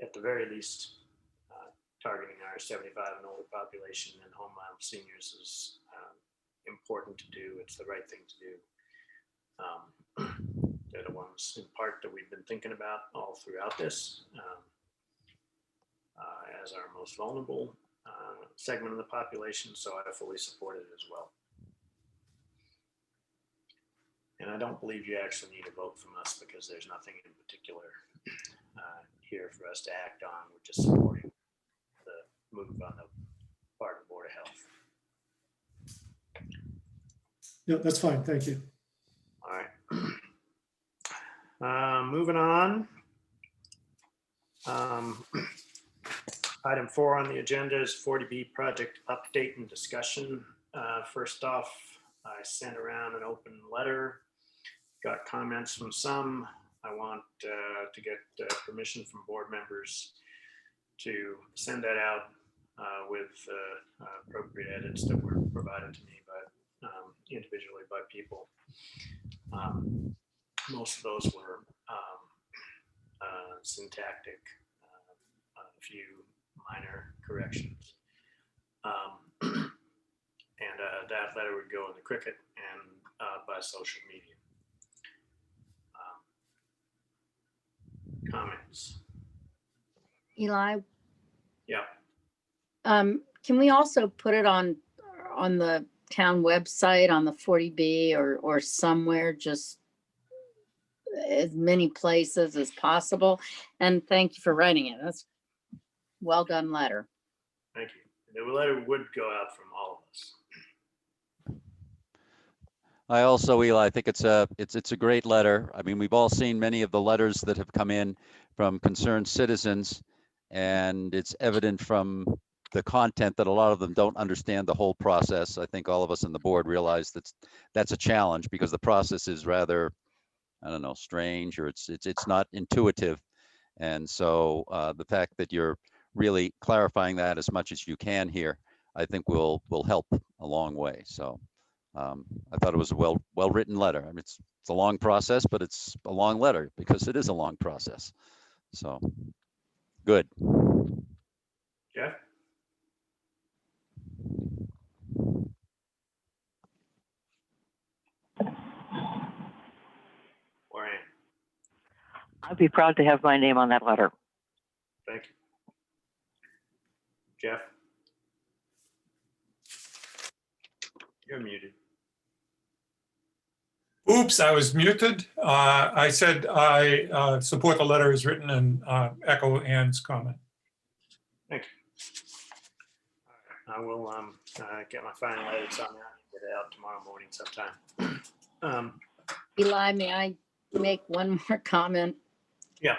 [SPEAKER 1] at the very least, targeting our 75 and older population and homeland seniors is important to do. It's the right thing to do. they're the ones in part that we've been thinking about all throughout this, as our most vulnerable segment of the population. So I fully support it as well. And I don't believe you actually need a vote from us because there's nothing in particular here for us to act on. We're just supporting the move on the part of the Board of Health.
[SPEAKER 8] Yeah, that's fine. Thank you.
[SPEAKER 1] All right. Moving on. Item 4 on the agenda is 40B project update and discussion. First off, I sent around an open letter, got comments from some. I want to get permission from board members to send that out with appropriate edits that were provided to me by individually by people. Most of those were syntactic, a few minor corrections. And that letter would go in the Cricket and by social media. Comments?
[SPEAKER 3] Eli,
[SPEAKER 1] Yeah.
[SPEAKER 3] can we also put it on the town website, on the 40B or somewhere, just as many places as possible? And thank you for writing it. That's well done letter.
[SPEAKER 1] Thank you. The letter would go out from all of us.
[SPEAKER 5] I also, Eli, I think it's a great letter. I mean, we've all seen many of the letters that have come in from concerned citizens, and it's evident from the content that a lot of them don't understand the whole process. I think all of us on the board realize that's a challenge because the process is rather, I don't know, strange, or it's not intuitive. And so the fact that you're really clarifying that as much as you can here, I think will help a long way. So I thought it was a well written letter. I mean, it's a long process, but it's a long letter because it is a long process. So good.
[SPEAKER 1] Jeff? Or Ann?
[SPEAKER 9] I'd be proud to have my name on that letter.
[SPEAKER 1] Thank you. Jeff? You're muted.
[SPEAKER 4] Oops, I was muted. I said I support the letter as written and echo Ann's comment.
[SPEAKER 1] Thank you. All right. I will get my final edits on that and get it out tomorrow morning sometime.
[SPEAKER 3] Eli, may I make one more comment?
[SPEAKER 1] Yeah.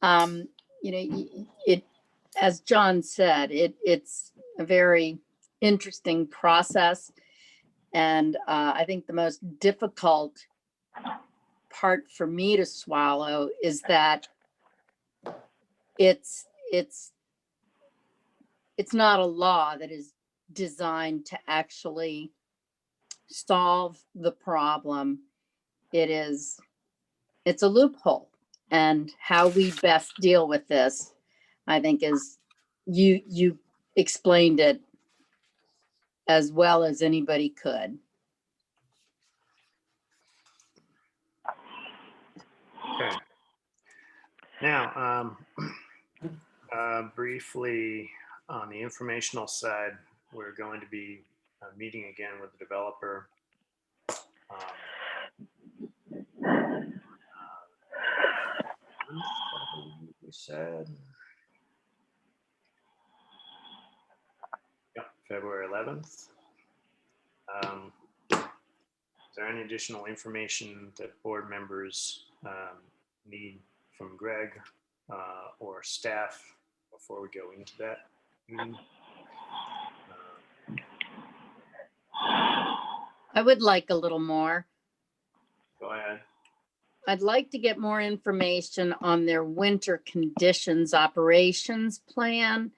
[SPEAKER 3] You know, it, as John said, it's a very interesting process. And I think the most difficult part for me to swallow is that it's not a law that is designed to actually solve the problem. It's a loophole, and how we best deal with this, I think, is you explained it as well as anybody could.
[SPEAKER 1] Okay. Now, briefly on the informational side, we're going to be meeting again with the developer. We said, yeah, February 11th. Is there any additional information that board members need from Greg or staff before we go into that meeting?
[SPEAKER 3] I would like a little more.
[SPEAKER 1] Go ahead.
[SPEAKER 3] I'd like to get more information on their winter conditions operations plan.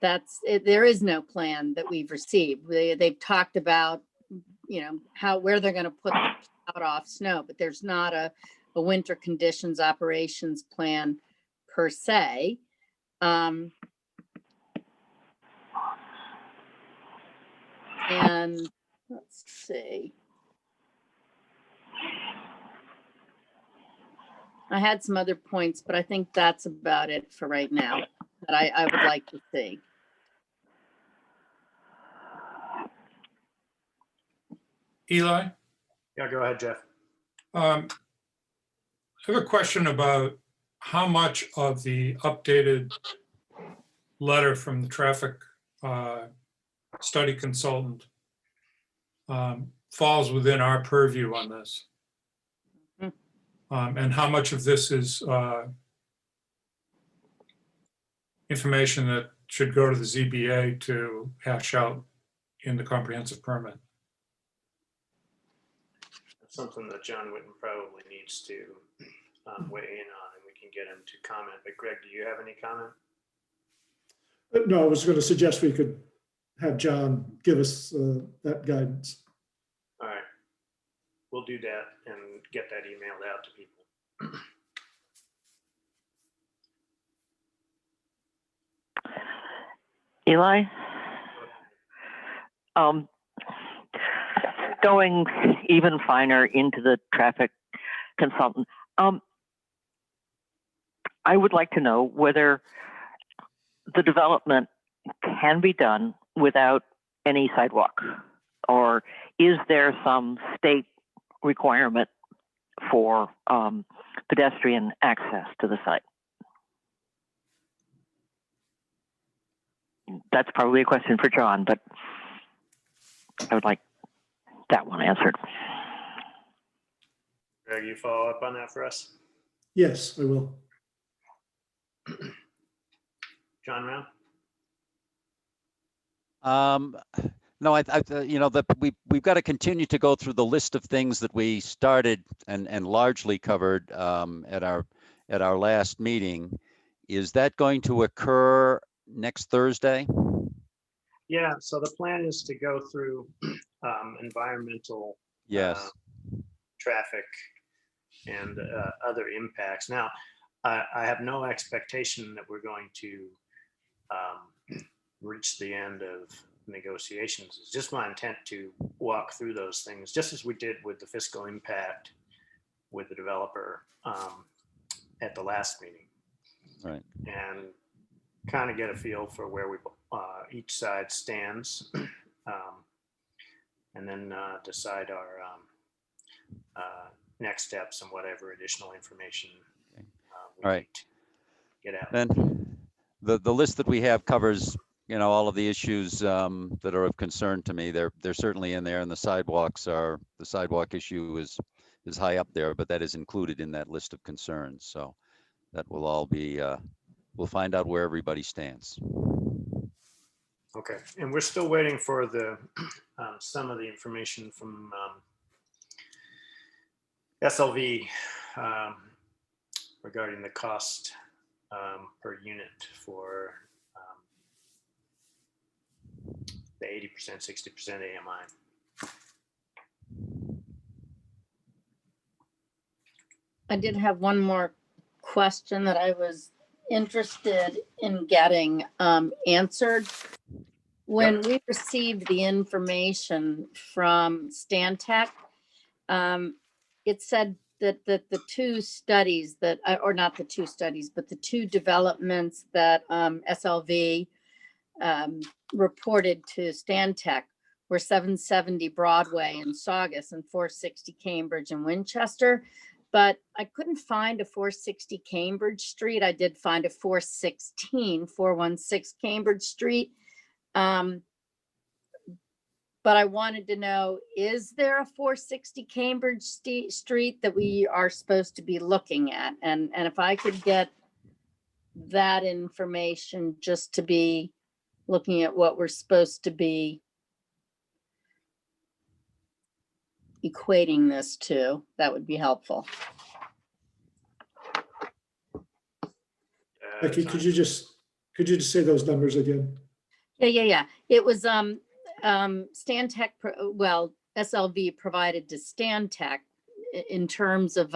[SPEAKER 3] There is no plan that we've received. They've talked about, you know, where they're going to put the out off snow, but there's not a winter conditions operations plan per se. And let's see. I had some other points, but I think that's about it for right now that I would like to see.
[SPEAKER 4] Eli,
[SPEAKER 1] Yeah, go ahead, Jeff.
[SPEAKER 4] I have a question about how much of the updated letter from the traffic study consultant falls within our purview on this. And how much of this is information that should go to the ZBA to hash out in the comprehensive permit.
[SPEAKER 1] That's something that John Whitten probably needs to weigh in on, and we can get him to comment. But Greg, do you have any comment?
[SPEAKER 8] No, I was going to suggest we could have John give us that guidance.
[SPEAKER 1] All right. We'll do that and get that emailed out to people.
[SPEAKER 9] Eli? Going even finer into the traffic consultant, I would like to know whether the development can be done without any sidewalk, or is there some state requirement for pedestrian access to the site? That's probably a question for John, but I would like that one answered.
[SPEAKER 1] Greg, you follow up on that for us?
[SPEAKER 8] Yes, I will.
[SPEAKER 1] John Round?
[SPEAKER 5] No, you know, we've got to continue to go through the list of things that we started and largely covered at our last meeting. Is that going to occur next Thursday?
[SPEAKER 1] Yeah, so the plan is to go through environmental,
[SPEAKER 5] Yes.
[SPEAKER 1] traffic, and other impacts. Now, I have no expectation that we're going to reach the end of negotiations. It's just my intent to walk through those things, just as we did with the fiscal impact with the developer at the last meeting.
[SPEAKER 5] Right.
[SPEAKER 1] And kind of get a feel for where we each side stands, and then decide our next steps and whatever additional information we
[SPEAKER 5] All right.
[SPEAKER 1] need to get out.
[SPEAKER 5] Then the list that we have covers, you know, all of the issues that are of concern to me. They're certainly in there, and the sidewalk issue is high up there, but that is included in that list of concerns. So that will all be, we'll find out where everybody stands.
[SPEAKER 1] Okay, and we're still waiting for the some of the information from SLV regarding the cost per unit for the 80%, 60% AMI.
[SPEAKER 3] I did have one more question that I was interested in getting answered. When we received the information from Stantec, it said that the two studies that, or not the two studies, but the two developments that SLV reported to Stantec were 770 Broadway in Saugus and 460 Cambridge and Winchester. But I couldn't find a 460 Cambridge Street. I did find a 416 Cambridge Street. But I wanted to know, is there a 460 Cambridge Street that we are supposed to be looking at? And if I could get that information, just to be looking at what we're supposed to be equating this to, that would be helpful.
[SPEAKER 8] Becky, could you just say those numbers again?
[SPEAKER 3] Yeah. It was Stantec, well, SLV provided to Stantec in terms of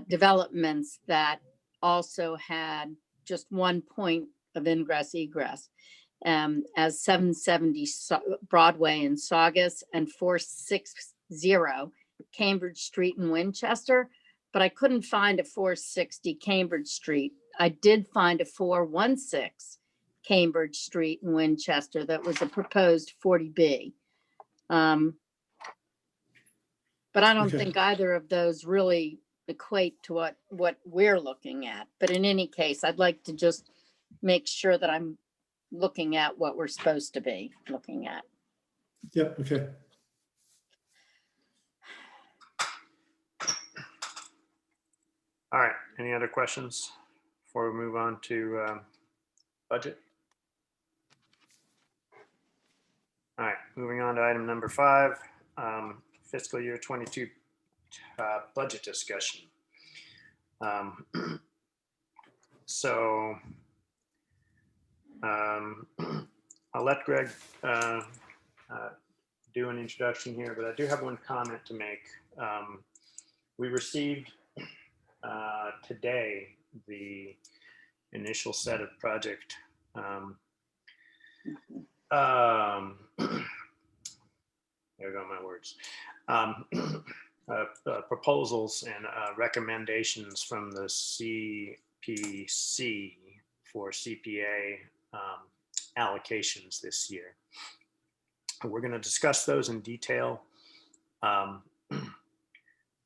[SPEAKER 3] developments that also had just one point of ingress egress, as 770 Broadway in Saugus and 460 Cambridge Street in Winchester. but I couldn't find a 460 Cambridge Street. I did find a 416 Cambridge Street in Winchester that was a proposed 40B. But I don't
[SPEAKER 8] Okay.
[SPEAKER 3] think either of those really equate to what we're looking at. But in any case, I'd like to just make sure that I'm looking at what we're supposed to be looking at.
[SPEAKER 8] Yeah, okay.
[SPEAKER 1] All right, any other questions before we move on to budget? All right, moving on to item number 5, fiscal year 22 budget discussion. So I'll let Greg do an introduction here, but I do have one comment to make. We received today the initial set of project there go my words. Proposals and recommendations from the CPC for CPA allocations this year. We're going to discuss those in detail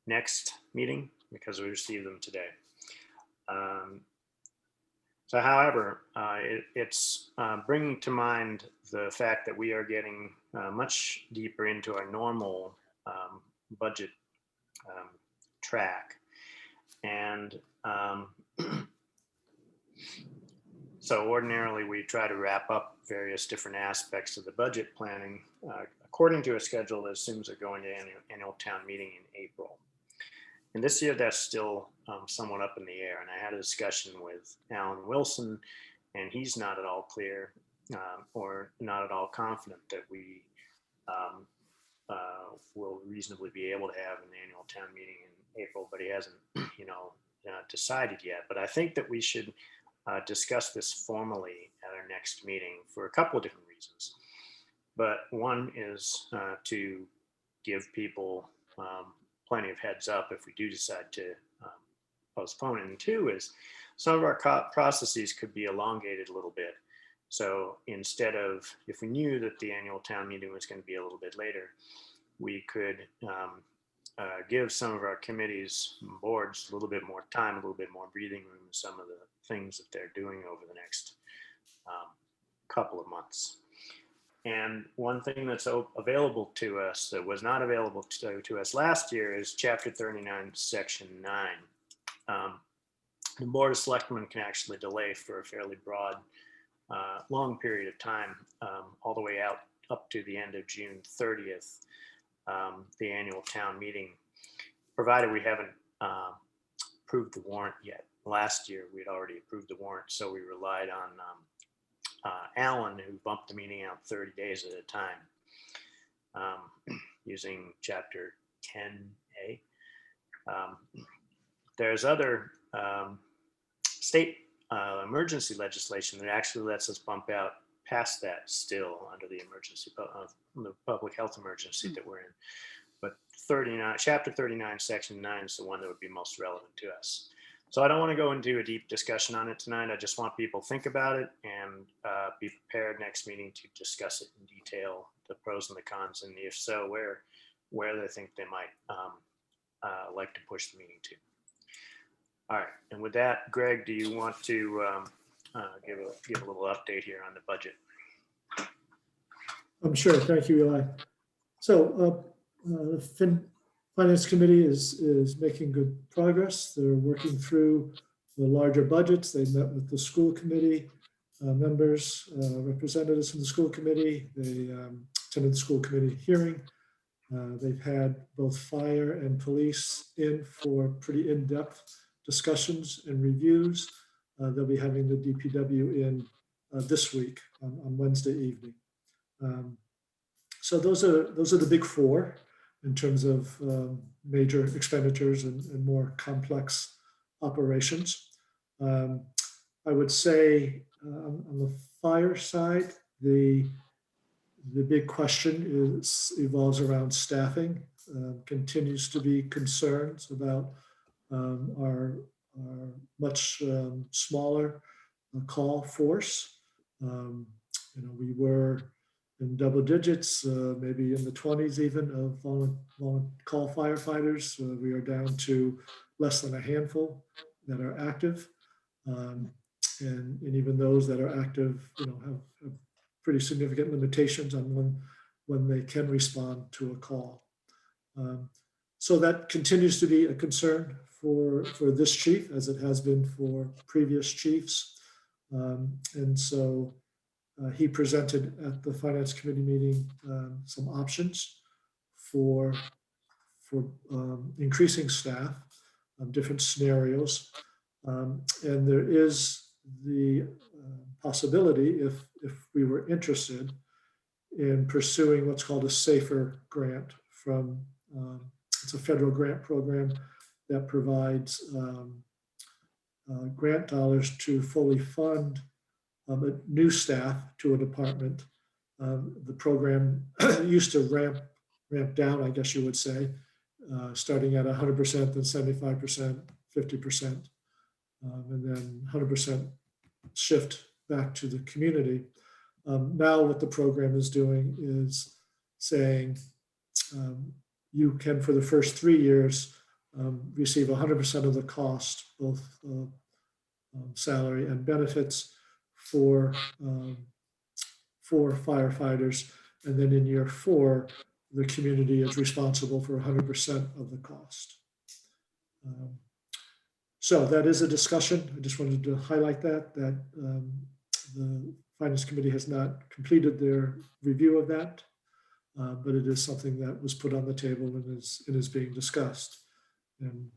[SPEAKER 1] next meeting because we received them today. So, however, it's bringing to mind the fact that we are getting much deeper into our normal budget track. And so ordinarily we try to wrap up various different aspects of the budget planning according to a schedule as soon as they're going to annual town meeting in April. And this year that's still somewhat up in the air. And I had a discussion with Alan Wilson, and he's not at all clear or not at all confident that we will reasonably be able to have an annual town meeting in April, but he hasn't, decided yet. But I think that we should discuss this formally at our next meeting for a couple of different reasons. But one is to give people plenty of heads up if we do decide to postpone it. And two is some of our processes could be elongated a little bit. So instead of, if we knew that the annual town meeting was going to be a little bit later, we could give some of our committees and boards a little bit more time, a little bit more breathing room in some of the things that they're doing over the next couple of months. And one thing that's available to us that was not available to us last year is Chapter 39, Section 9. The Board of Selectmen can actually delay for a fairly broad, long period of time, all the way out up to the end of June 30th, the annual town meeting, provided we haven't approved the warrant yet. Last year, we'd already approved the warrant, so we relied on Alan, who bumped the meeting out 30 days at a time using Chapter 10A. There's other state emergency legislation that actually lets us bump out past that still under the emergency, the public health emergency that we're in. But Chapter 39, Section 9 is the one that would be most relevant to us. So I don't want to go into a deep discussion on it tonight. I just want people to think about it and be prepared next meeting to discuss it in detail, the pros and the cons, and if so, where they think they might like to push the meeting to. All right, and with that, Greg, do you want to give a little update here on the budget?
[SPEAKER 8] I'm sure. Thank you, Eli. So the Finance Committee is making good progress. They're working through the larger budgets. They met with the school committee members, representatives from the school committee. They attended the school committee hearing. They've had both fire and police in for pretty in-depth discussions and reviews. They'll be having the DPW in this week on Wednesday evening. So those are the big four in terms of major expenditures and more complex operations. I would say on the fire side, the big question evolves around staffing. Continues to be concerns about are much smaller call force. We were in double digits, maybe in the 20s even of call firefighters. We are down to less than a handful that are active. And even those that are active, have pretty significant limitations on when they can respond to a call. So that continues to be a concern for this chief, as it has been for previous chiefs. And so he presented at the Finance Committee meeting some options for increasing staff, different scenarios. And there is the possibility, if we were interested, in pursuing what's called a SAFER grant from, it's a federal grant program that provides grant dollars to fully fund new staff to a department. The program used to ramp down, I guess you would say, starting at 100%, then 75%, 50%, and then 100% shift back to the community. Now what the program is doing is saying you can, for the first 3 years, receive 100% of the cost, both salary and benefits for firefighters. And then in year 4, the community is responsible for 100% of the cost. So that is a discussion. I just wanted to highlight that the Finance Committee has not completed their review of that, but it is something that was put on the table and is being discussed. And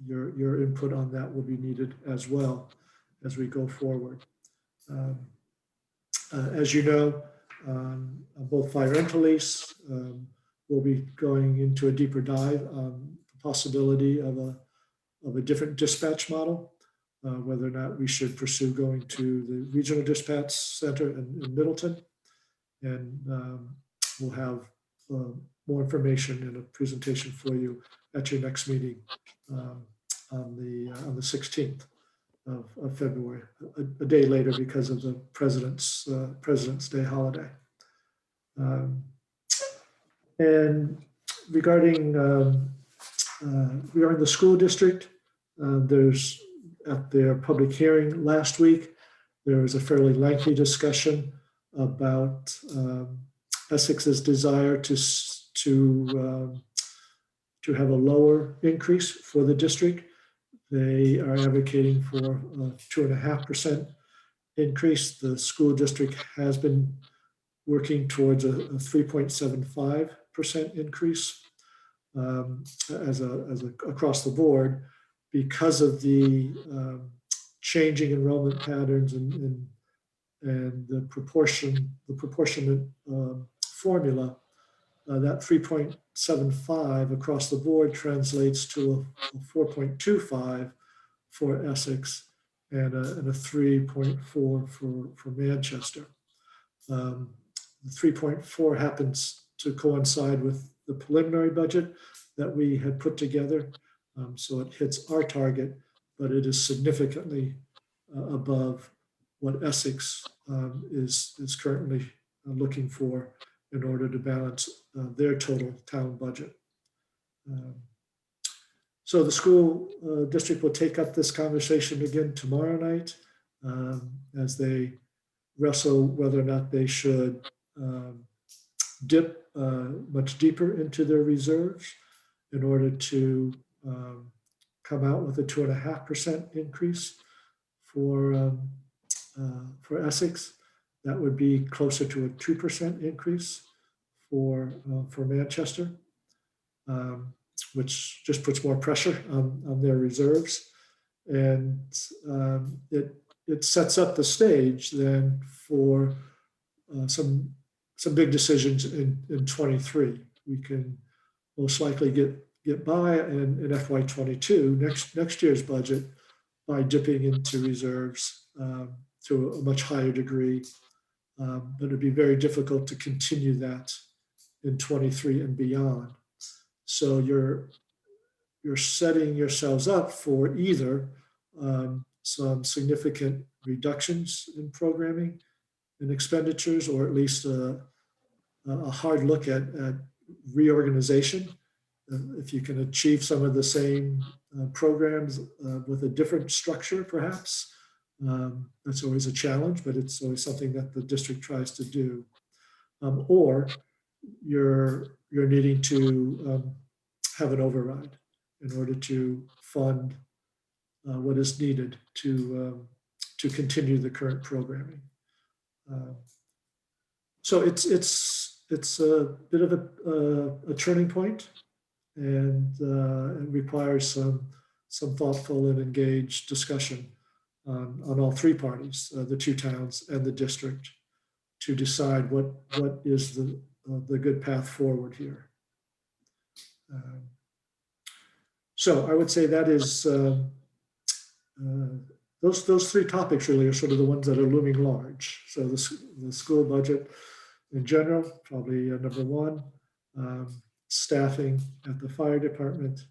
[SPEAKER 8] your input on that will be needed as well as we go forward. As you know, both fire and police will be going into a deeper dive on the possibility of a different dispatch model, whether or not we should pursue going to the regional dispatch center in Middleton. And we'll have more information and a presentation for you at your next meeting on the 16th of February, a day later because of the President's Day holiday. And regarding the school district, there's at their public hearing last week, there was a fairly lengthy discussion about Essex's desire to have a lower increase for the district. They are advocating for a 2.5% increase. The school district has been working towards a 3.75% increase as across the board, because of the changing enrollment patterns and the proportionate formula. That 3.75 across the board translates to a 4.25 for Essex and a 3.4 for Manchester. The 3.4 happens to coincide with the preliminary budget that we had put together. So it hits our target, but it is significantly above what Essex is currently looking for in order to balance their total town budget. So the school district will take up this conversation again tomorrow night as they wrestle whether or not they should dip much deeper into their reserves in order to come out with a 2.5% increase for Essex. That would be closer to a 2% increase for Manchester, which just puts more pressure on their reserves. And it sets up the stage then for some big decisions in 23. We can most likely get by in FY22, next year's budget, by dipping into reserves to a much higher degree. But it'd be very difficult to continue that in 23 and beyond. So your you're setting yourselves up for either some significant reductions in programming and expenditures, or at least a hard look at reorganization. If you can achieve some of the same programs with a different structure, perhaps, that's always a challenge, but it's always something that the district tries to do. Or you're needing to have an override in order to fund what is needed to continue the current programming. So it's a bit of a turning point, and it requires some thoughtful and engaged discussion on all three parties, the two towns and the district, to decide what is the good path forward here. So I would say that is those three topics really are sort of the ones that are looming large. So the school budget in general, probably number one, staffing at the fire department,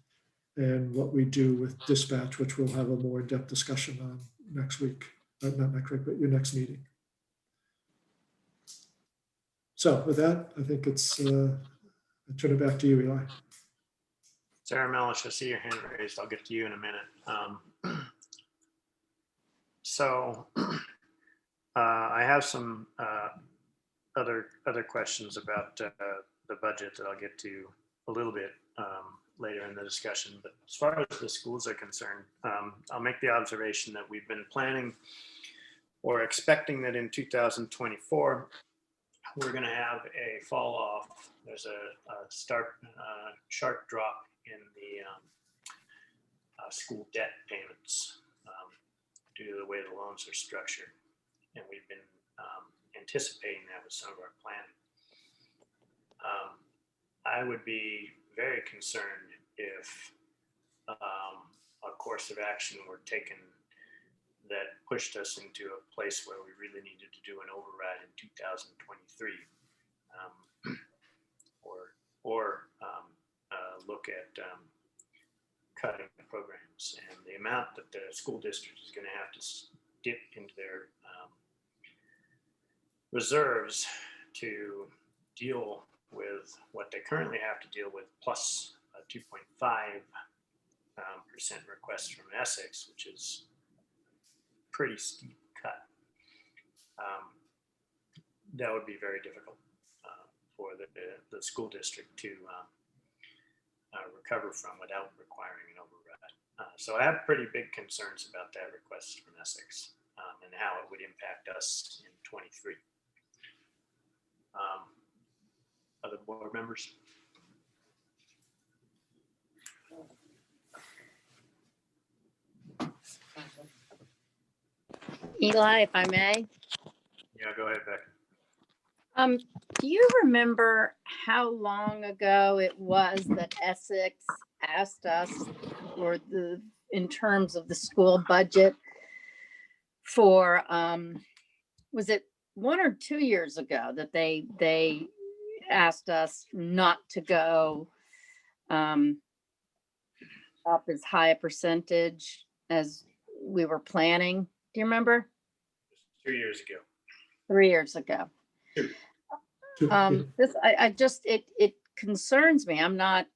[SPEAKER 8] and what we do with dispatch, which we'll have a more in-depth discussion on next week, not next week, but your next meeting. So with that, I think it's, I'll turn it back to you, Eli.
[SPEAKER 1] Sarah Melish, I see your hand raised. I'll get to you in a minute. So I have some other questions about the budget that I'll get to a little bit later in the discussion. But as far as the schools are concerned, I'll make the observation that we've been planning or expecting that in 2024, we're going to have a fall off. There's a sharp drop in the school debt payments due to the way the loans are structured. And we've been anticipating that with some of our planning. I would be very concerned if a course of action were taken that pushed us into a place where we really needed to do an override in 2023, or look at cutting the programs. And the amount that the school district is going to have to dip into their reserves to deal with what they currently have to deal with, plus a 2.5% request from Essex, which is a pretty steep cut. That would be very difficult for the school district to recover from without requiring an override. So I have pretty big concerns about that request from Essex and how it would impact us in 23. Other board members?
[SPEAKER 3] Eli, if I may.
[SPEAKER 1] Yeah, go ahead, Becky.
[SPEAKER 3] Do you remember how long ago it was that Essex asked us for in terms of the school budget for, was it 1 or 2 years ago that they asked us not to go up as high a percentage as we were planning? Do you remember?
[SPEAKER 1] 2 years ago.
[SPEAKER 3] 3 years ago. This, I just, it concerns me. I'm not,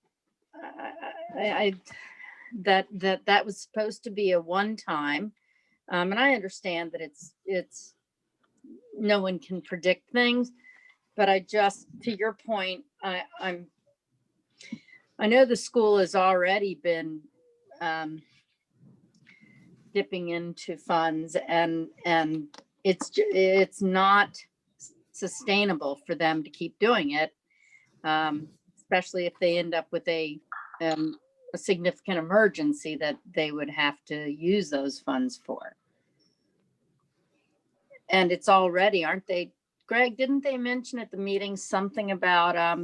[SPEAKER 3] that was supposed to be a one-time. And I understand that it's, no one can predict things, but I just, to your point, I know the school has already been dipping into funds, and it's not sustainable for them to keep doing it, especially if they end up with a significant emergency that they would have to use those funds for. And it's already, aren't they, Greg, didn't they mention at the meeting something about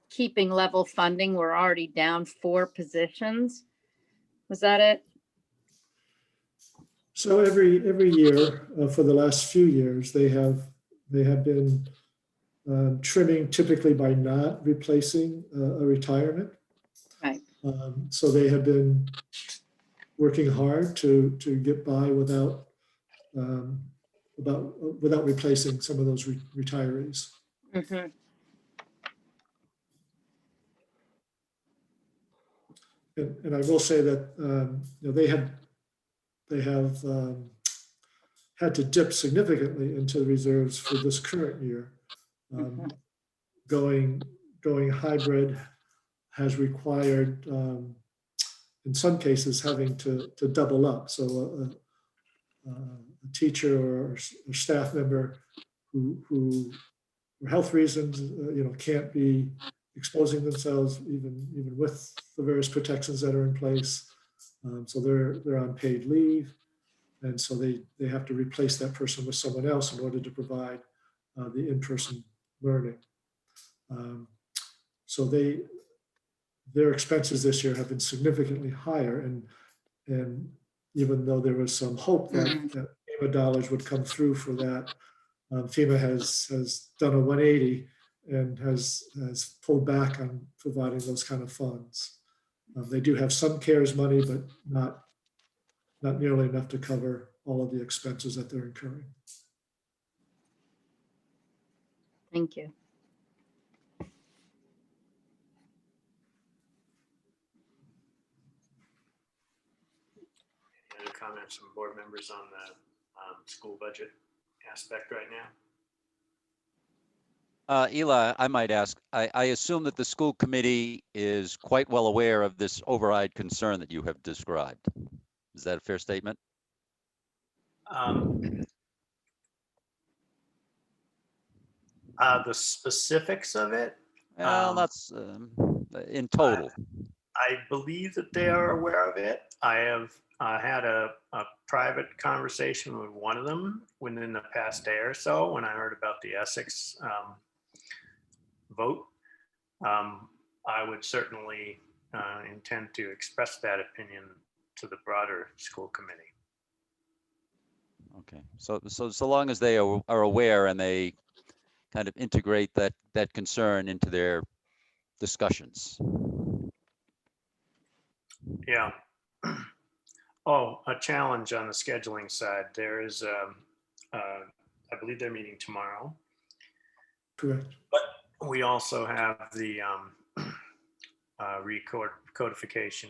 [SPEAKER 3] keeping level funding? We're already down 4 positions. Was that it?
[SPEAKER 8] So every year for the last few years, they have been trimming, typically by not replacing a retirement.
[SPEAKER 3] Right.
[SPEAKER 8] So they have been working hard to get by without without replacing some of those retirees.
[SPEAKER 3] Mhm.
[SPEAKER 8] And I will say that they have had to dip significantly into the reserves for this current year.
[SPEAKER 3] Mhm.
[SPEAKER 8] Going hybrid has required, in some cases, having to double up. So a teacher or a staff member who for health reasons, can't be exposing themselves even with the various protections that are in place. So they're on paid leave. And so they have to replace that person with someone else in order to provide the in-person learning. So their expenses this year have been significantly higher. And even though there was some hope that FEMA dollars would come through for that, FEMA has done a 180 and has pulled back on providing those kind of funds. They do have some CARES money, but not nearly enough to cover all of the expenses that they're incurring.
[SPEAKER 3] Thank you.
[SPEAKER 1] Any comments from board members on the school budget aspect right now?
[SPEAKER 5] Eli, I might ask, I assume that the school committee is quite well aware of this override concern that you have described. Is that a fair statement?
[SPEAKER 1] The specifics of it,
[SPEAKER 5] Well, that's in total.
[SPEAKER 1] I believe that they are aware of it. I have had a private conversation with one of them within the past day or so when I heard about the Essex vote. I would certainly intend to express that opinion to the broader school committee.
[SPEAKER 5] Okay, so long as they are aware and they kind of integrate that concern into their discussions.
[SPEAKER 1] Yeah. Oh, a challenge on the scheduling side. There is, I believe they're meeting tomorrow.
[SPEAKER 8] Correct.
[SPEAKER 1] But we also have the codification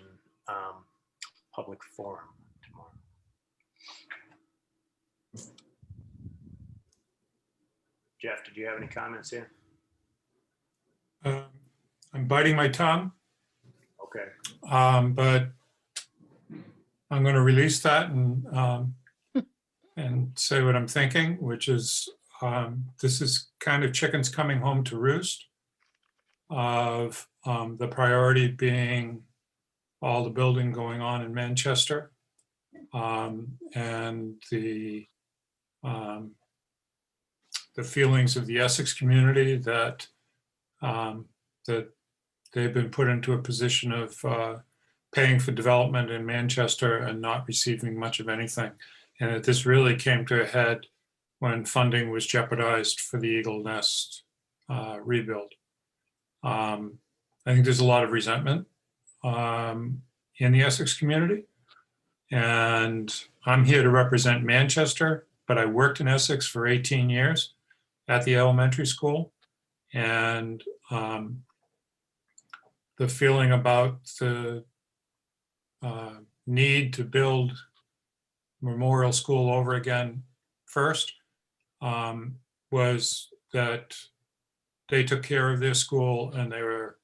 [SPEAKER 1] public forum tomorrow. Jeff, did you have any comments here?
[SPEAKER 4] I'm biting my tongue,
[SPEAKER 1] Okay.
[SPEAKER 4] but I'm going to release that and say what I'm thinking, which is this is kind of chickens coming home to roost, of the priority being all the building going on in Manchester, and the feelings of the Essex community that that they've been put into a position of paying for development in Manchester and not receiving much of anything. And that this really came to a head when funding was jeopardized for the Eagle Nest rebuild. I think there's a lot of resentment in the Essex community. And I'm here to represent Manchester, but I worked in Essex for 18 years at the elementary school. And the feeling about the need to build Memorial School over again first was that they took care of their school and they were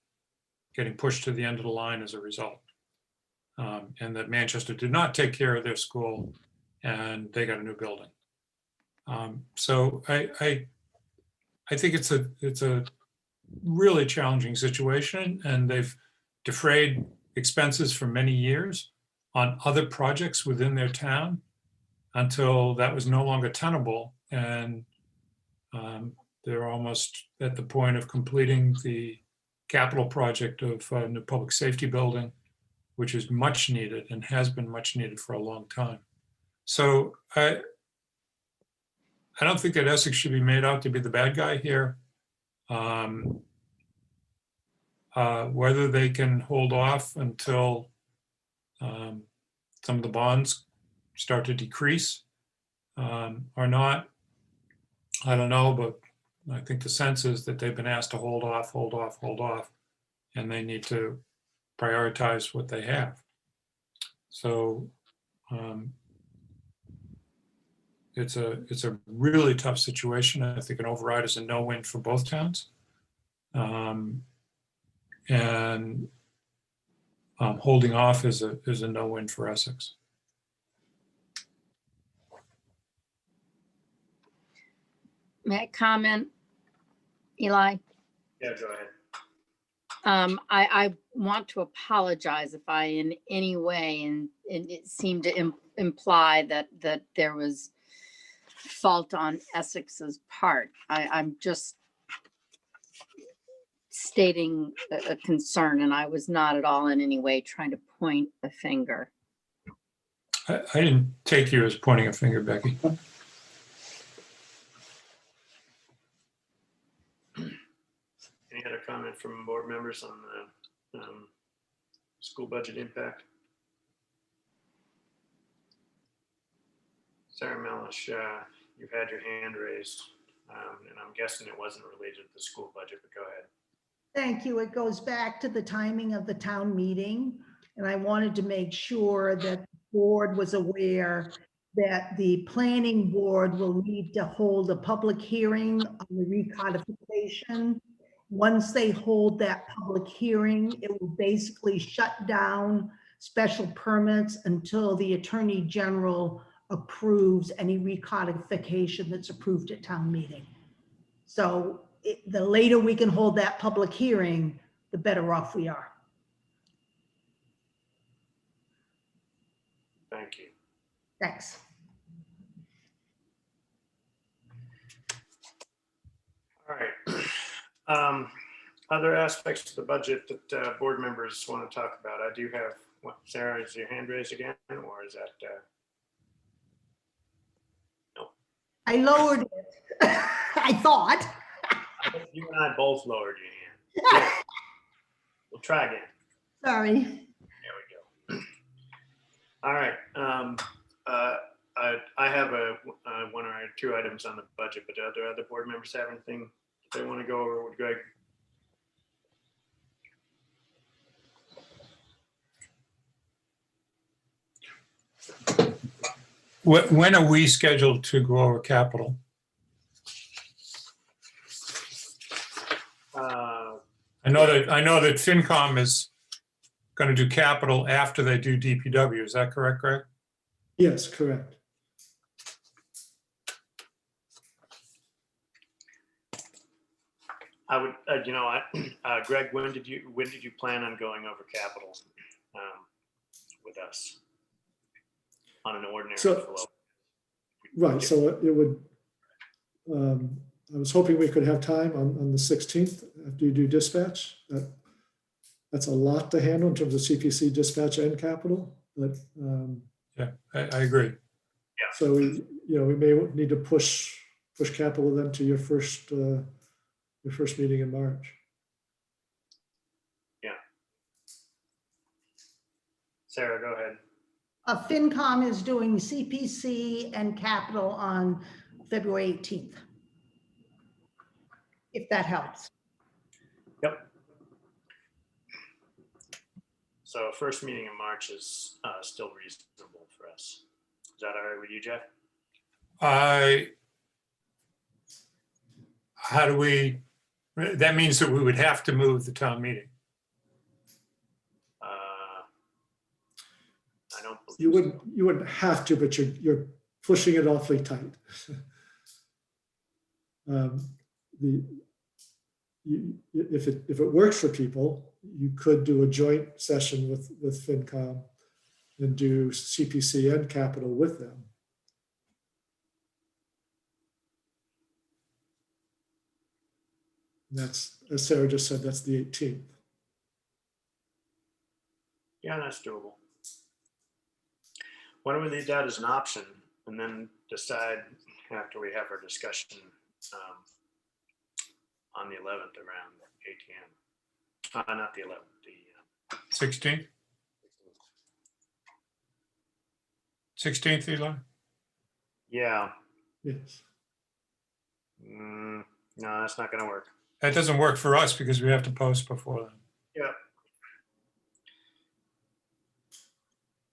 [SPEAKER 4] getting pushed to the end of the line as a result. And that Manchester did not take care of their school and they got a new building. So I think it's a really challenging situation, and they've defrayed expenses for many years on other projects within their town until that was no longer tenable. And they're almost at the point of completing the capital project of a new public safety building, which is much needed and has been much needed for a long time. So I don't think that Essex should be made out to be the bad guy here. whether they can hold off until some of the bonds start to decrease or not. I don't know, but I think the sense is that they've been asked to hold off, hold off, hold off, and they need to prioritize what they have. So it's a really tough situation. I think an override is a no-win for both towns. And holding off is a no-win for Essex.
[SPEAKER 3] May I comment, Eli?
[SPEAKER 1] Yeah, go ahead.
[SPEAKER 3] I want to apologize if I in any way, and it seemed to imply that there was fault on Essex's part. I'm just stating a concern, and I was not at all in any way trying to point a finger.
[SPEAKER 4] I didn't take you as pointing a finger, Becky.
[SPEAKER 1] Any other comment from board members on the school budget impact? Sarah Melish, you've had your hand raised, and I'm guessing it wasn't related to the school budget, but go ahead.
[SPEAKER 7] Thank you. It goes back to the timing of the town meeting. And I wanted to make sure that the board was aware that the planning board will need to hold a public hearing on the recodification. Once they hold that public hearing, it will basically shut down special permits until the Attorney General approves any recodification that's approved at town meeting. So the later we can hold that public hearing, the better off we are.
[SPEAKER 1] Thank you.
[SPEAKER 7] Thanks.
[SPEAKER 1] All right. Other aspects of the budget that board members want to talk about. I do have, Sarah, is your hand raised again, or is that? No.
[SPEAKER 7] I lowered it. I thought.
[SPEAKER 1] I think you and I both lowered your hand. Yeah. We'll try again.
[SPEAKER 7] Sorry.
[SPEAKER 1] There we go. All right. I have one or two items on the budget, but do other board members have anything they want to go over with Greg?
[SPEAKER 4] When are we scheduled to go over capital? I know that FinCom is going to do capital after they do DPW. Is that correct, Greg?
[SPEAKER 8] Yes, correct.
[SPEAKER 1] I would, Greg, when did you plan on going over capital with us on an ordinary flow?
[SPEAKER 8] Right, so it would, I was hoping we could have time on the 16th after you do dispatch. That's a lot to handle in terms of CPC, dispatch, and capital, but
[SPEAKER 4] yeah, I agree.
[SPEAKER 1] Yeah.
[SPEAKER 8] So we may need to push capital then to your first meeting in March.
[SPEAKER 1] Yeah. Sarah, go ahead.
[SPEAKER 7] FinCom is doing CPC and capital on February 18th. If that helps.
[SPEAKER 1] Yep. So first meeting in March is still reasonable for us. Is that all right with you, Jeff?
[SPEAKER 4] How do we, that means that we would have to move the town meeting.
[SPEAKER 1] I don't believe
[SPEAKER 8] You wouldn't have to, but you're pushing it awfully tight. If it works for people, you could do a joint session with FinCom and do CPC and capital with them. And that's, as Sarah just said, that's the 18th.
[SPEAKER 1] Yeah, that's doable. Why don't we leave that as an option and then decide after we have our discussion on the 11th around 8 p.m. Not the 11th, the
[SPEAKER 4] 16th? 16th, Eli?
[SPEAKER 1] yeah.
[SPEAKER 8] Yes.
[SPEAKER 1] No, that's not going to work.
[SPEAKER 4] That doesn't work for us because we have to post before then.
[SPEAKER 1] Yeah.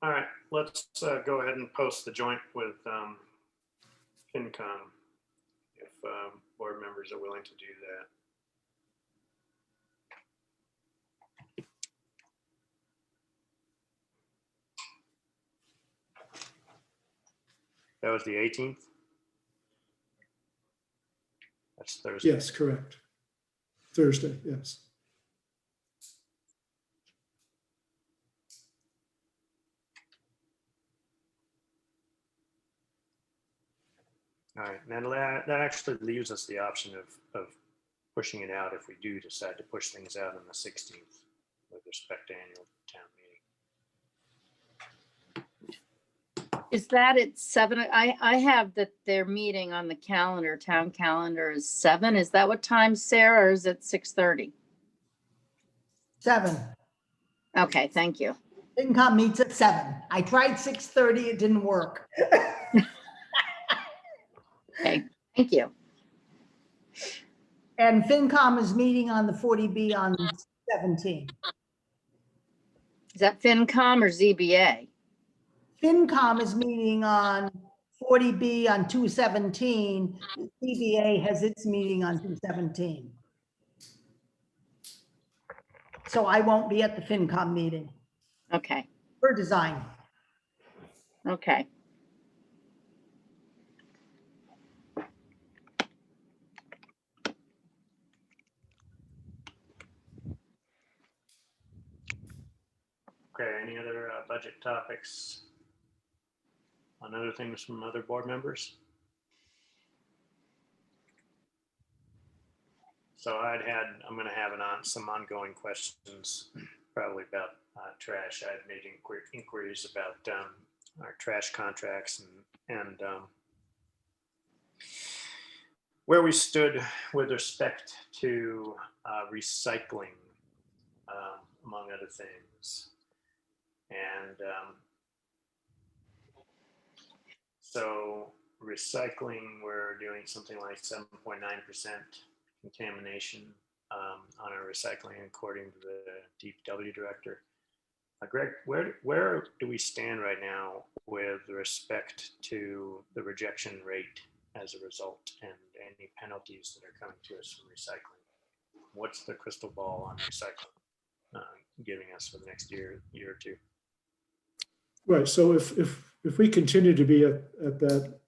[SPEAKER 1] All right, let's go ahead and post the joint with FinCom if board members are willing to do that. That was the 18th? That's Thursday.
[SPEAKER 8] Yes, correct. Thursday, yes.
[SPEAKER 1] All right, now that actually leaves us the option of pushing it out if we do decide to push things out on the 16th with respect to annual town meeting.
[SPEAKER 3] Is that at 7? I have that their meeting on the calendar, town calendar is 7. Is that what time, Sarah, or is it 6:30?
[SPEAKER 7] 7.
[SPEAKER 3] Okay, thank you.
[SPEAKER 7] FinCom meets at 7. I tried 6:30, it didn't work.
[SPEAKER 3] Okay, thank you.
[SPEAKER 7] And FinCom is meeting on the 40B on 17.
[SPEAKER 3] Is that FinCom or ZBA?
[SPEAKER 7] FinCom is meeting on 40B on 2/17. CBA has its meeting on 2/17. So I won't be at the FinCom meeting
[SPEAKER 3] Okay,
[SPEAKER 7] for design.
[SPEAKER 3] okay.
[SPEAKER 1] Okay, any other budget topics on other things from other board members? So I'm going to have some ongoing questions, probably about trash. I've made inquiries about our trash contracts and where we stood with respect to recycling, among other things. And so recycling, we're doing something like 7.9% contamination on our recycling, according to the DPW director. Greg, where do we stand right now with respect to the rejection rate as a result and any penalties that are coming to us from recycling? What's the crystal ball on recycling giving us for the next year or two?
[SPEAKER 8] Right, so if we continue to be at that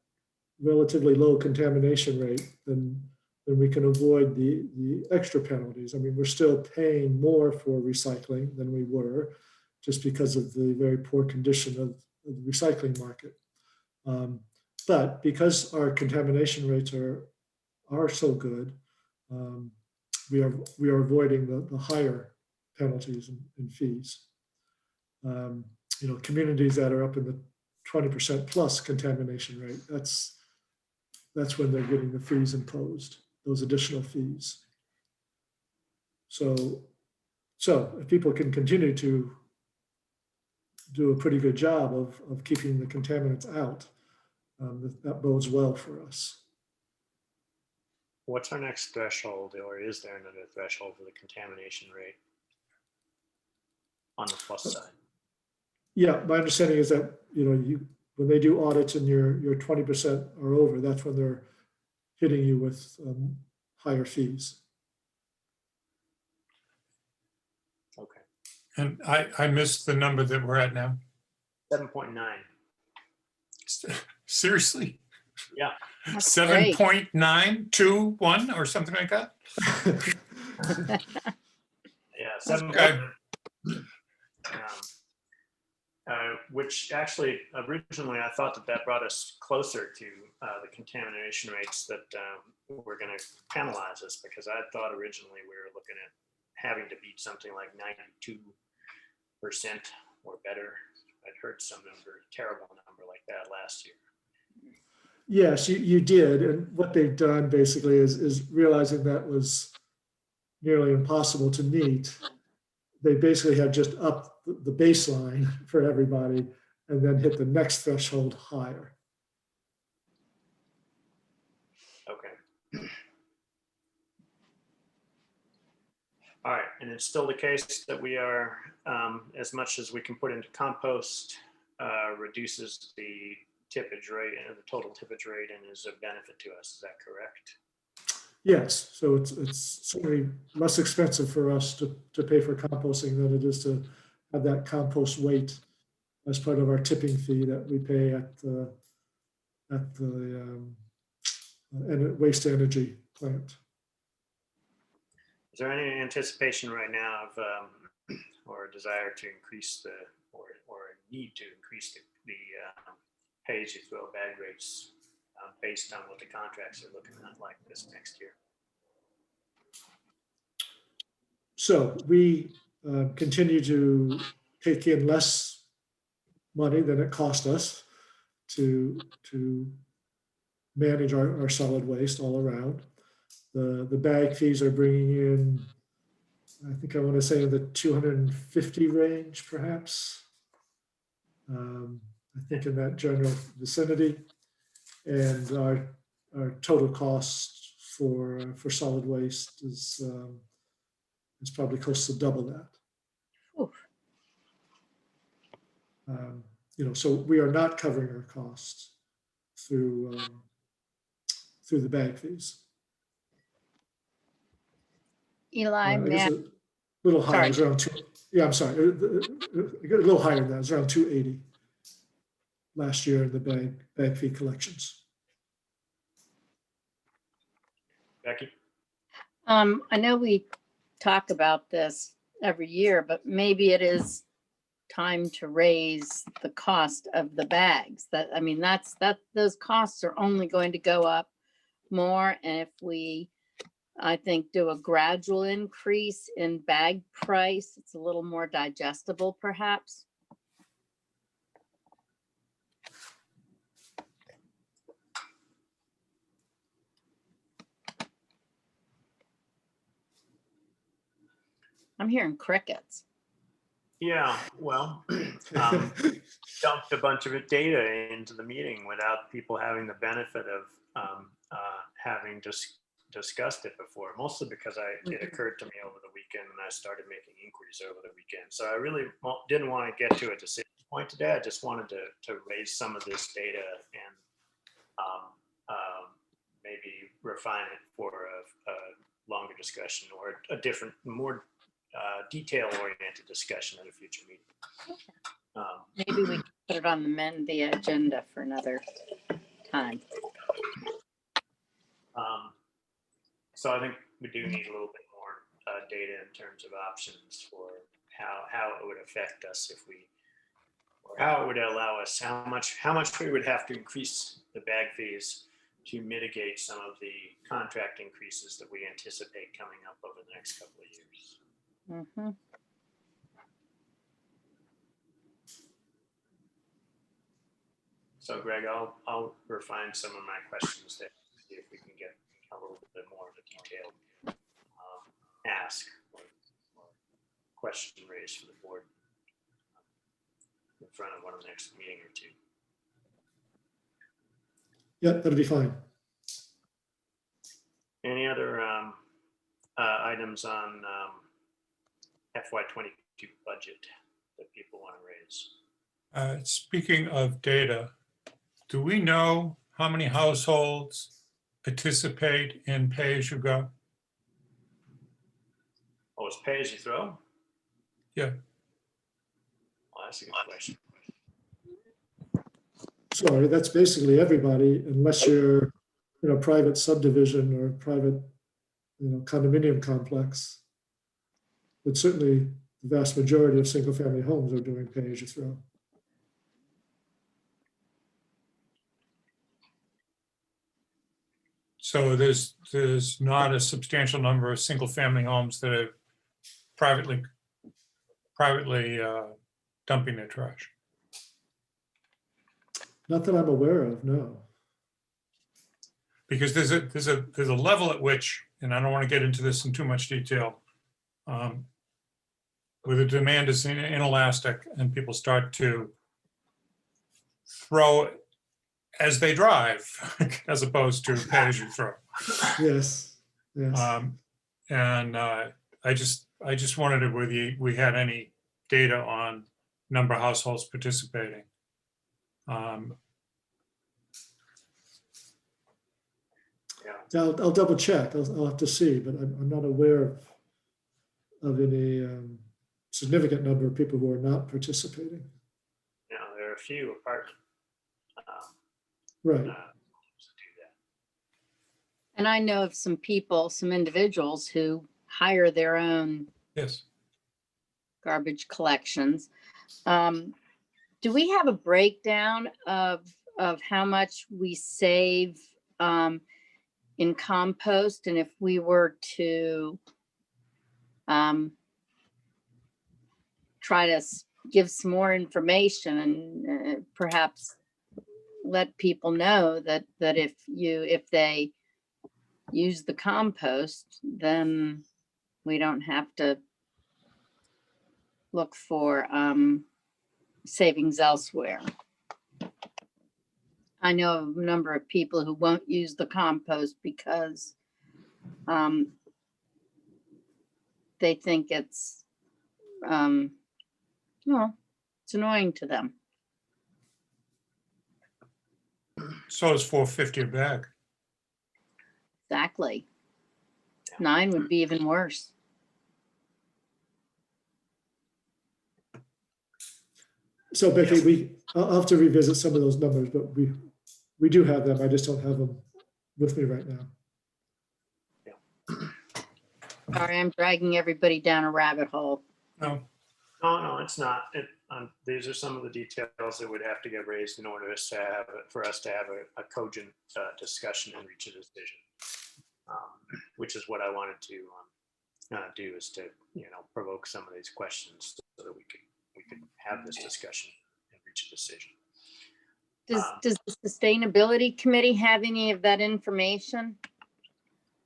[SPEAKER 8] relatively low contamination rate, then we can avoid the extra penalties. I mean, we're still paying more for recycling than we were, just because of the very poor condition of the recycling market. But because our contamination rates are so good, we are avoiding the higher penalties and fees. You know, communities that are up in the 20% plus contamination rate, that's when they're getting the fees imposed, those additional fees. So if people can continue to do a pretty good job of keeping the contaminants out, that bodes well for us.
[SPEAKER 1] What's our next threshold, or is there another threshold for the contamination rate on the plus side?
[SPEAKER 8] Yeah, my understanding is that, you know, when they do audits and you're 20% or over, that's when they're hitting you with higher fees.
[SPEAKER 1] Okay.
[SPEAKER 4] And I missed the number that we're at now.
[SPEAKER 1] 7.9.
[SPEAKER 4] Seriously?
[SPEAKER 1] Yeah.
[SPEAKER 4] 7.921 or something like that?
[SPEAKER 1] Yeah.
[SPEAKER 4] Okay.
[SPEAKER 1] 7. Which actually originally I thought that brought us closer to the contamination rates that were going to penalize us, because I thought originally we were looking at having to beat something like 92% or better. I'd heard some terrible number like that last year.
[SPEAKER 8] Yes, you did. And what they've done basically is realizing that was nearly impossible to meet. They basically have just upped the baseline for everybody and then hit the next threshold higher.
[SPEAKER 1] Okay. All right, and it's still the case that we are, as much as we can put into compost, reduces the tippage rate and the total tippage rate and is a benefit to us. Is that correct?
[SPEAKER 8] Yes, so it's certainly less expensive for us to pay for composting than it is to have that compost weight as part of our tipping fee that we pay at the waste energy plant.
[SPEAKER 1] Is there any anticipation right now of, or a desire to increase the, or a need to increase the pay-as-you-throw bag rates based on what the contracts are looking at like this next year?
[SPEAKER 8] So we continue to take in less money than it cost us to manage our solid waste all around. The bag fees are bringing in, I think I want to say in the 250 range, perhaps. I think in that general vicinity. And our total cost for solid waste is probably close to double that. So we are not covering our costs through the bag fees.
[SPEAKER 3] Eli,
[SPEAKER 8] I
[SPEAKER 3] may
[SPEAKER 8] guess
[SPEAKER 3] I-
[SPEAKER 8] a little higher, it's
[SPEAKER 3] Sorry.
[SPEAKER 8] around yeah, I'm sorry, I got a little higher than that, it's around 280 last year in the bag fee collections.
[SPEAKER 1] Becky?
[SPEAKER 3] I know we talk about this every year, but maybe it is time to raise the cost of the bags. Those costs are only going to go up more. And if we, I think, do a gradual increase in bag price, it's a little more digestible perhaps. I'm hearing crickets.
[SPEAKER 1] Yeah, well, dumped a bunch of data into the meeting without people having the benefit of having just discussed it before, mostly because it occurred to me over the weekend and I started making inquiries over the weekend. So I really didn't want to get to a decision point today. I just wanted to raise some of this data and maybe refine it for a longer discussion or a different, more detail-oriented discussion at a future meeting.
[SPEAKER 3] Maybe we can put it on the agenda for another time.
[SPEAKER 1] So I think we do need a little bit more data in terms of options for how it would affect us if we, or how it would allow us, how much we would have to increase the bag fees to mitigate some of the contract increases that we anticipate coming up over the next couple of years.
[SPEAKER 3] Mm-hmm.
[SPEAKER 1] So Greg, I'll refine some of my questions there, see if we can get a little bit more of a detailed ask or question raised for the board in front of one of the next meeting or two.
[SPEAKER 8] Yeah, that'll be fine.
[SPEAKER 1] Any other items on FY22 budget that people want to raise?
[SPEAKER 4] Speaking of data, do we know how many households participate in pay-as-you-go?
[SPEAKER 1] Oh, it's pay as you throw?
[SPEAKER 4] Yeah.
[SPEAKER 1] Well, that's a good question.
[SPEAKER 8] Sorry, that's basically everybody, unless you're in a private subdivision or private, condominium complex. But certainly the vast majority of single-family homes are doing pay-as-you-throw.
[SPEAKER 4] So there's not a substantial number of single-family homes that are privately dumping their trash.
[SPEAKER 8] Not that I'm aware of, no.
[SPEAKER 4] Because there's a level at which and I don't want to get into this in too much detail, where the demand is inelastic and people start to throw as they drive, as opposed to pay as you throw.
[SPEAKER 8] Yes, yes.
[SPEAKER 4] And I just wondered if we had any data on number of households participating.
[SPEAKER 8] I'll double check. I'll have to see, but I'm not aware of any significant number of people who are not participating.
[SPEAKER 1] There are a few apartment
[SPEAKER 8] Right.
[SPEAKER 1] to do that.
[SPEAKER 3] And I know of some people, some individuals who hire their own
[SPEAKER 4] Yes.
[SPEAKER 3] garbage collections. Do we have a breakdown of how much we save in compost? And if we were to try to give some more information and perhaps let people know that if they use the compost, then we don't have to look for savings elsewhere. I know of a number of people who won't use the compost because they think it's it's annoying to them.
[SPEAKER 4] So it's $4.50 a bag.
[SPEAKER 3] Exactly. 9 would be even worse.
[SPEAKER 8] So Becky, I'll have to revisit some of those numbers, but we do have them. I just don't have them with me right now.
[SPEAKER 3] Sorry, I'm dragging everybody down a rabbit hole.
[SPEAKER 4] No.
[SPEAKER 1] No, it's not. These are some of the details that would have to get raised in order for us to have a cogent discussion and reach a decision, which is what I wanted to do, is to provoke some of these questions so that we could have this discussion and reach a decision.
[SPEAKER 3] Does the Sustainability Committee have any of that information?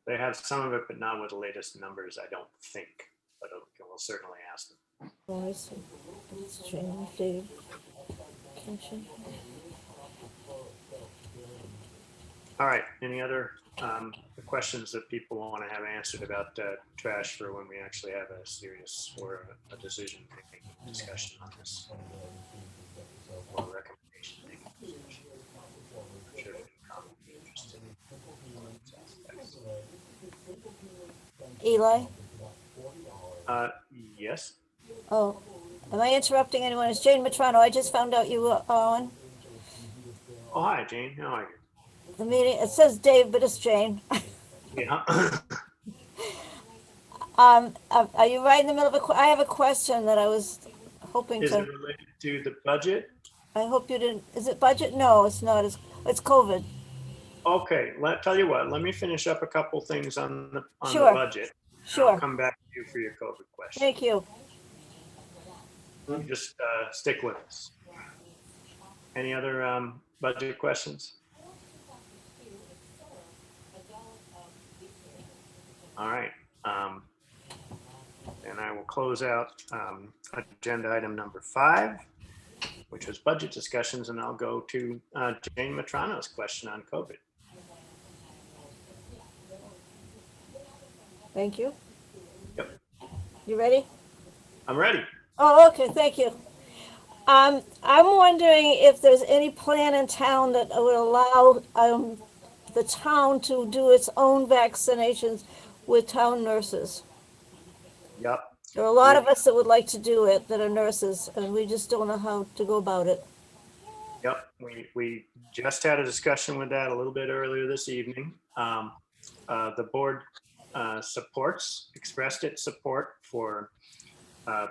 [SPEAKER 1] They have some of it, but not with the latest numbers, I don't think, but we'll certainly ask them.
[SPEAKER 12] Oh, I see. It's Jane, Dave.
[SPEAKER 1] All right, any other questions that people want to have answered about trash for when we actually have a serious or a decision-making discussion on this? Or recommendation-making discussion? I'm sure they'd probably be interested in these aspects.
[SPEAKER 12] Eli?
[SPEAKER 1] Yes.
[SPEAKER 12] Oh, am I interrupting anyone? It's Jane Matrano. I just found out you were on
[SPEAKER 1] Oh, hi, Jane. How are you?
[SPEAKER 12] the meeting. It says Dave, but it's Jane.
[SPEAKER 1] Yeah.
[SPEAKER 12] Are you right in the middle of I have a question that I was hoping
[SPEAKER 1] Is
[SPEAKER 12] to.
[SPEAKER 1] it related to the budget?
[SPEAKER 12] I hope you didn't. Is it budget? No, it's not. It's COVID.
[SPEAKER 1] Okay, tell you what, let me finish up a couple things on the
[SPEAKER 12] Sure.
[SPEAKER 1] budget.
[SPEAKER 12] Sure.
[SPEAKER 1] I'll come back to you for your COVID question.
[SPEAKER 12] Thank you.
[SPEAKER 1] You just stick with us. Any other budget questions? All right. And I will close out agenda item number 5, which was budget discussions, and I'll go to Jane Matrano's question on COVID.
[SPEAKER 12] Thank you.
[SPEAKER 1] Yep.
[SPEAKER 12] You ready?
[SPEAKER 1] I'm ready.
[SPEAKER 12] Oh, okay. Thank you. I'm wondering if there's any plan in town that would allow the town to do its own vaccinations with town nurses.
[SPEAKER 1] Yep.
[SPEAKER 12] There are a lot of us that would like to do it that are nurses, and we just don't know how to go about it.
[SPEAKER 1] Yep. We just had a discussion with that a little bit earlier this evening. The board expressed its support for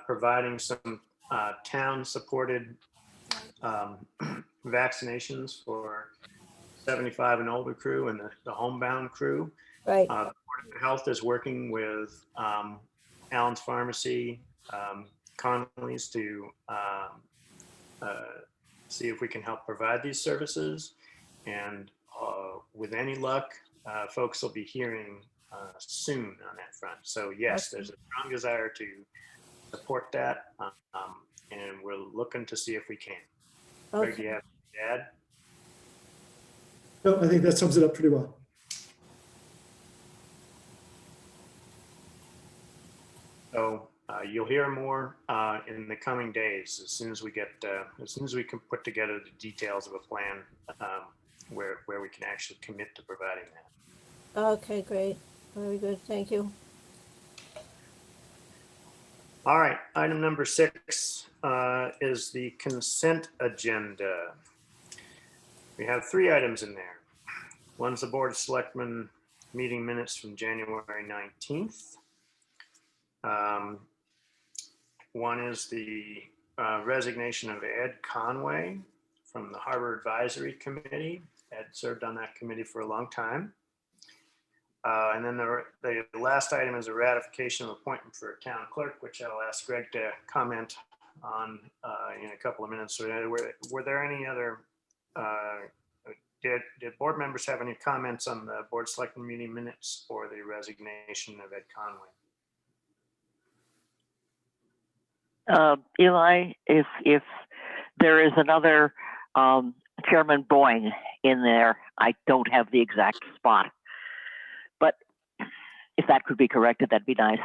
[SPEAKER 1] providing some town-supported vaccinations for 75 and older crew and the homebound crew.
[SPEAKER 12] Right.
[SPEAKER 1] The Board of Health is working with Allen's Pharmacy, Connolly's to see if we can help provide these services. And with any luck, folks will be hearing soon on that front. So yes, there's a strong desire to support that, and we're looking to see if we can. Greg, do you
[SPEAKER 12] Okay.
[SPEAKER 1] have to add?
[SPEAKER 8] No, I think that sums it up pretty well.
[SPEAKER 1] So you'll hear more in the coming days as soon as we get, as soon as we can put together the details of a plan where we can actually commit to providing that.
[SPEAKER 12] Okay, great. Very good. Thank you.
[SPEAKER 1] All right, item number 6 is the consent agenda. We have 3 items in there. One's the Board of Selectmen meeting minutes from January 19th. One is the resignation of Ed Conway from the Harbor Advisory Committee. Ed served on that committee for a long time. And then the last item is a ratification of appointment for a town clerk, which I'll ask Greg to comment on in a couple of minutes. So were there any other, did board members have any comments on the Board of Selectmen meeting minutes or the resignation of Ed Conway?
[SPEAKER 9] Eli, if there is another Chairman Boyne in there, I don't have the exact spot, but if that could be corrected, that'd be nice.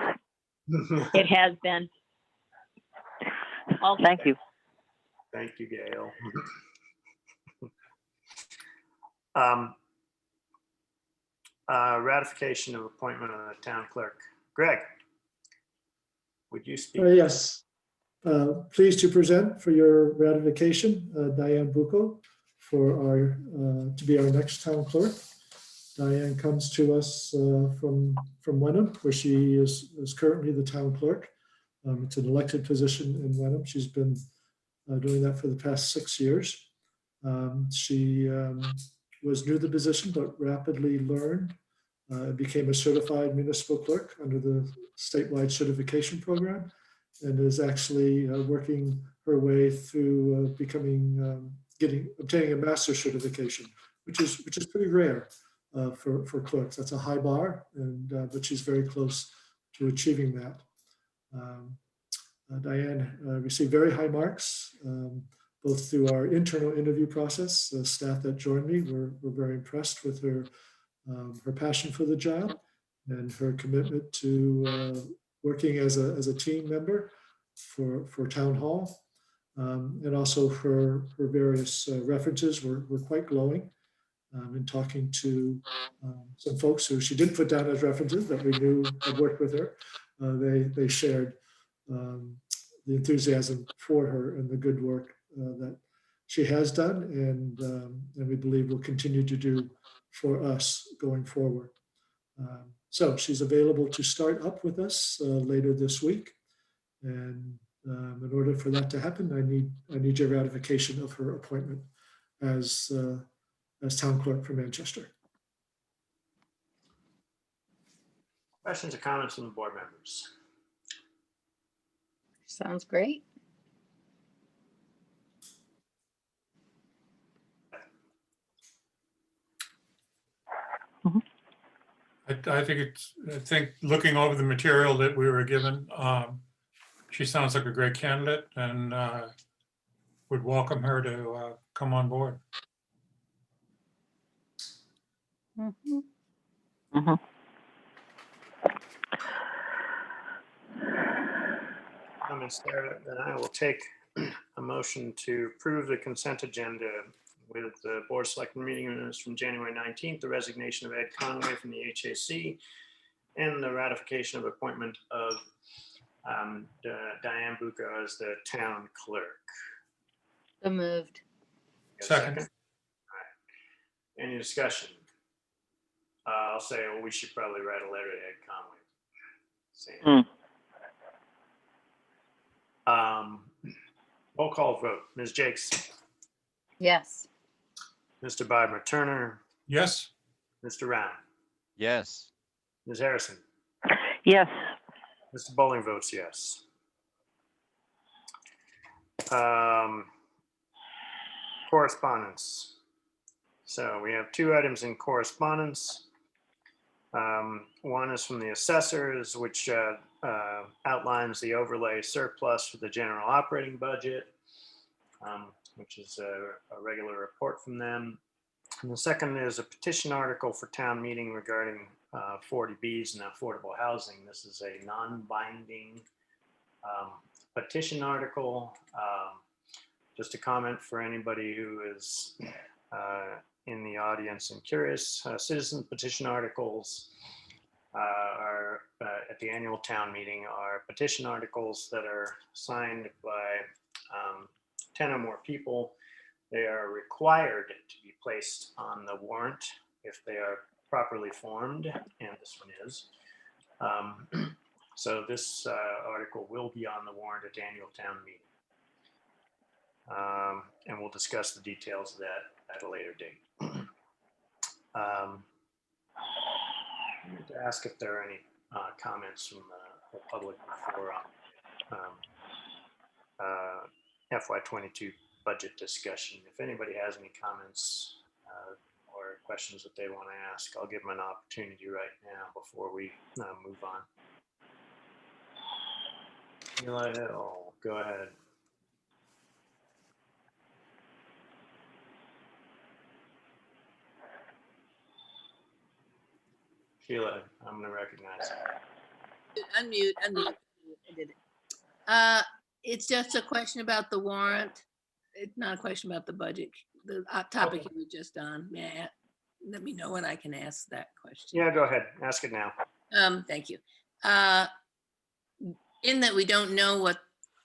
[SPEAKER 11] It has been.
[SPEAKER 9] Thank you.
[SPEAKER 1] Thank you, Gail. Ratification of appointment of the town clerk. Greg, would you speak?
[SPEAKER 8] Yes. Pleased to present for your ratification, Diane Bucco, to be our next town clerk. Diane comes to us from Wenham, where she is currently the town clerk. It's an elected position in Wenham. She's been doing that for the past 6 years. She was new to the position, but rapidly learned, became a certified municipal clerk under the statewide certification program, and is actually working her way through obtaining a master's certification, which is pretty rare for clerks. That's a high bar, but she's very close to achieving that. Diane received very high marks, both through our internal interview process. The staff that joined me were very impressed with her passion for the job and her commitment to working as a team member for town hall. And also her various references were quite glowing. In talking to some folks who she didn't put down as references that we knew had worked with her, they shared the enthusiasm for her and the good work that she has done, and we believe will continue to do for us going forward. So she's available to start up with us later this week, and in order for that to happen, I need your ratification of her appointment as town clerk for Manchester.
[SPEAKER 1] Questions or comments from the board members?
[SPEAKER 3] Sounds great.
[SPEAKER 4] I think looking over the material that we were given, she sounds like a great candidate, and would welcome her to come on board.
[SPEAKER 3] Mhm.
[SPEAKER 9] Mm-hmm.
[SPEAKER 1] Comments there, then I will take a motion to approve the consent agenda with the Board of Selectmen meeting minutes from January 19th, the resignation of Ed Conway from the HAC, and the ratification of appointment of Diane Bucco as the town clerk.
[SPEAKER 3] So moved.
[SPEAKER 1] Got a
[SPEAKER 4] Second.
[SPEAKER 1] All right. Any discussion? I'll say, well, we should probably write a letter to Ed Conway saying. Roll call vote. Ms. Jakes,
[SPEAKER 3] Yes.
[SPEAKER 1] Mr. Bodmer Turner,
[SPEAKER 4] Yes.
[SPEAKER 1] Mr. Round,
[SPEAKER 5] Yes.
[SPEAKER 1] Ms. Harrison,
[SPEAKER 9] Yes.
[SPEAKER 1] Mr. Bowling votes yes. Correspondence. So we have 2 items in correspondence. One is from the assessors, which outlines the overlay surplus for the general operating budget, which is a regular report from them. And the second is a petition article for town meeting regarding 40Bs and affordable housing. This is a non-binding petition article. Just a comment for anybody who is in the audience and curious, citizen petition articles are at the annual town meeting are petition articles that are signed by 10 or more people. They are required to be placed on the warrant if they are properly formed, and this one is. So this article will be on the warrant at the annual town meeting. And we'll discuss the details of that at a later date. I need to ask if there are any comments from the public before FY22 budget discussion. If anybody has any comments or questions that they want to ask, I'll give them an opportunity right now before we move on. Eli Hill, go ahead. Sheila, I'm going to recognize you.
[SPEAKER 13] Unmute. I did it. It's just a question about the warrant. It's not a question about the budget. The topic you were just on. Let me know when I can ask that question.
[SPEAKER 1] Yeah, go ahead. Ask it now.
[SPEAKER 13] Thank you. In that we don't know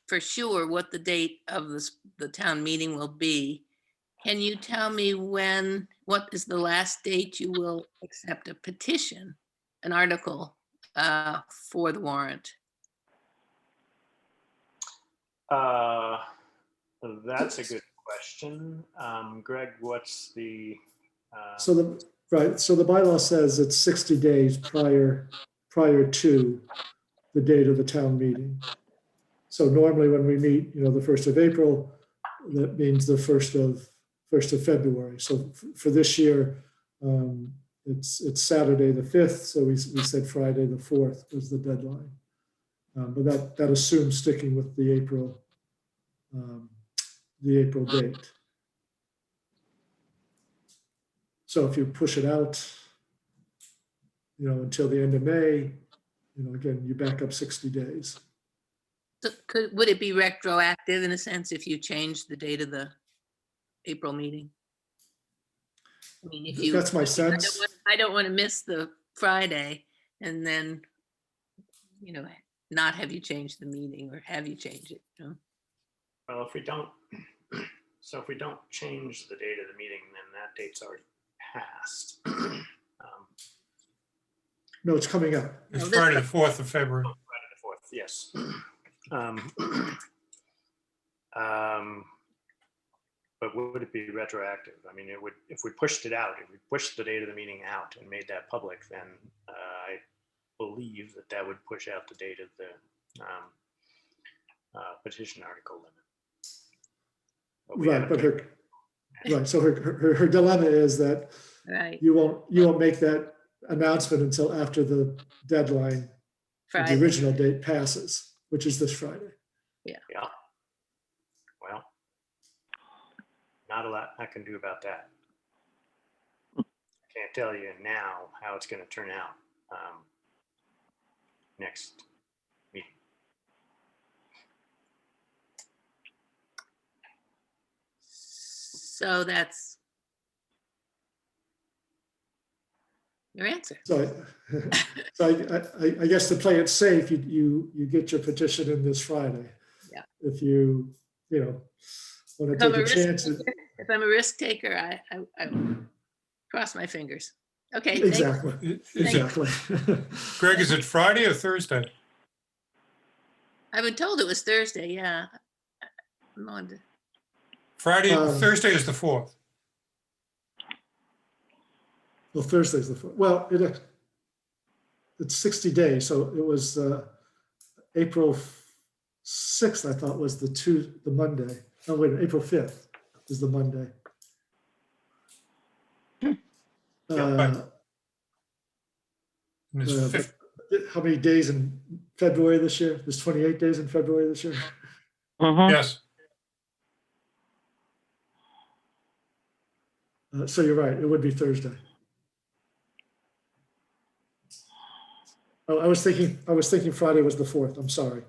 [SPEAKER 13] for sure what the date of the town meeting will be, can you tell me what is the last date you will accept a petition, an article for the warrant?
[SPEAKER 1] That's a good question. Greg, what's the?
[SPEAKER 8] So the bylaw says it's 60 days prior to the date of the town meeting. So normally when we meet, the 1st of April, that means the 1st of February. So for this year, it's Saturday the 5th. So we said Friday the 4th was the deadline. But that assumes sticking with the April date. So if you push it out, until the end of May, again, you back up 60 days.
[SPEAKER 13] So would it be retroactive in a sense if you change the date of the April meeting? I mean, if
[SPEAKER 8] That's my sense.
[SPEAKER 13] I don't want to miss the Friday and then, not have you change the meeting, or have you change it?
[SPEAKER 1] Well, if we don't change the date of the meeting, then that date's already passed.
[SPEAKER 8] No, it's coming up.
[SPEAKER 4] It's Friday, the 4th of February.
[SPEAKER 1] Friday the 4th, yes. But would it be retroactive? I mean, it would, if we pushed it out, if we pushed the date of the meeting out and made that public, then I believe that would push out the date of the petition article limit.
[SPEAKER 8] So her dilemma is that you won't make that announcement until after the deadline, the original date passes, which is this Friday.
[SPEAKER 13] Yeah.
[SPEAKER 1] Well, not a lot I can do about that. I can't tell you now how it's going to turn out next meeting.
[SPEAKER 13] So that's your answer.
[SPEAKER 8] So I guess to play it safe, you get your petition in this Friday.
[SPEAKER 13] Yeah.
[SPEAKER 8] If you want to take a chance.
[SPEAKER 13] If I'm a risk taker, I cross my fingers. Okay.
[SPEAKER 8] Exactly. Exactly.
[SPEAKER 4] Greg, is it Friday or Thursday?
[SPEAKER 13] I've been told it was Thursday. Yeah.
[SPEAKER 4] Friday, Thursday is the 4th.
[SPEAKER 8] Well, Thursday's the 4th. Well, it's 60 days. So it was April 6th, I thought, was the Monday. Oh, wait, April 5th is the Monday.
[SPEAKER 4] And it's
[SPEAKER 8] But how many days in February this year? There's 28 days in February this year.
[SPEAKER 4] Yes,
[SPEAKER 8] So you're right, it would be Thursday. Oh, I was thinking Friday was the 4th. I'm sorry.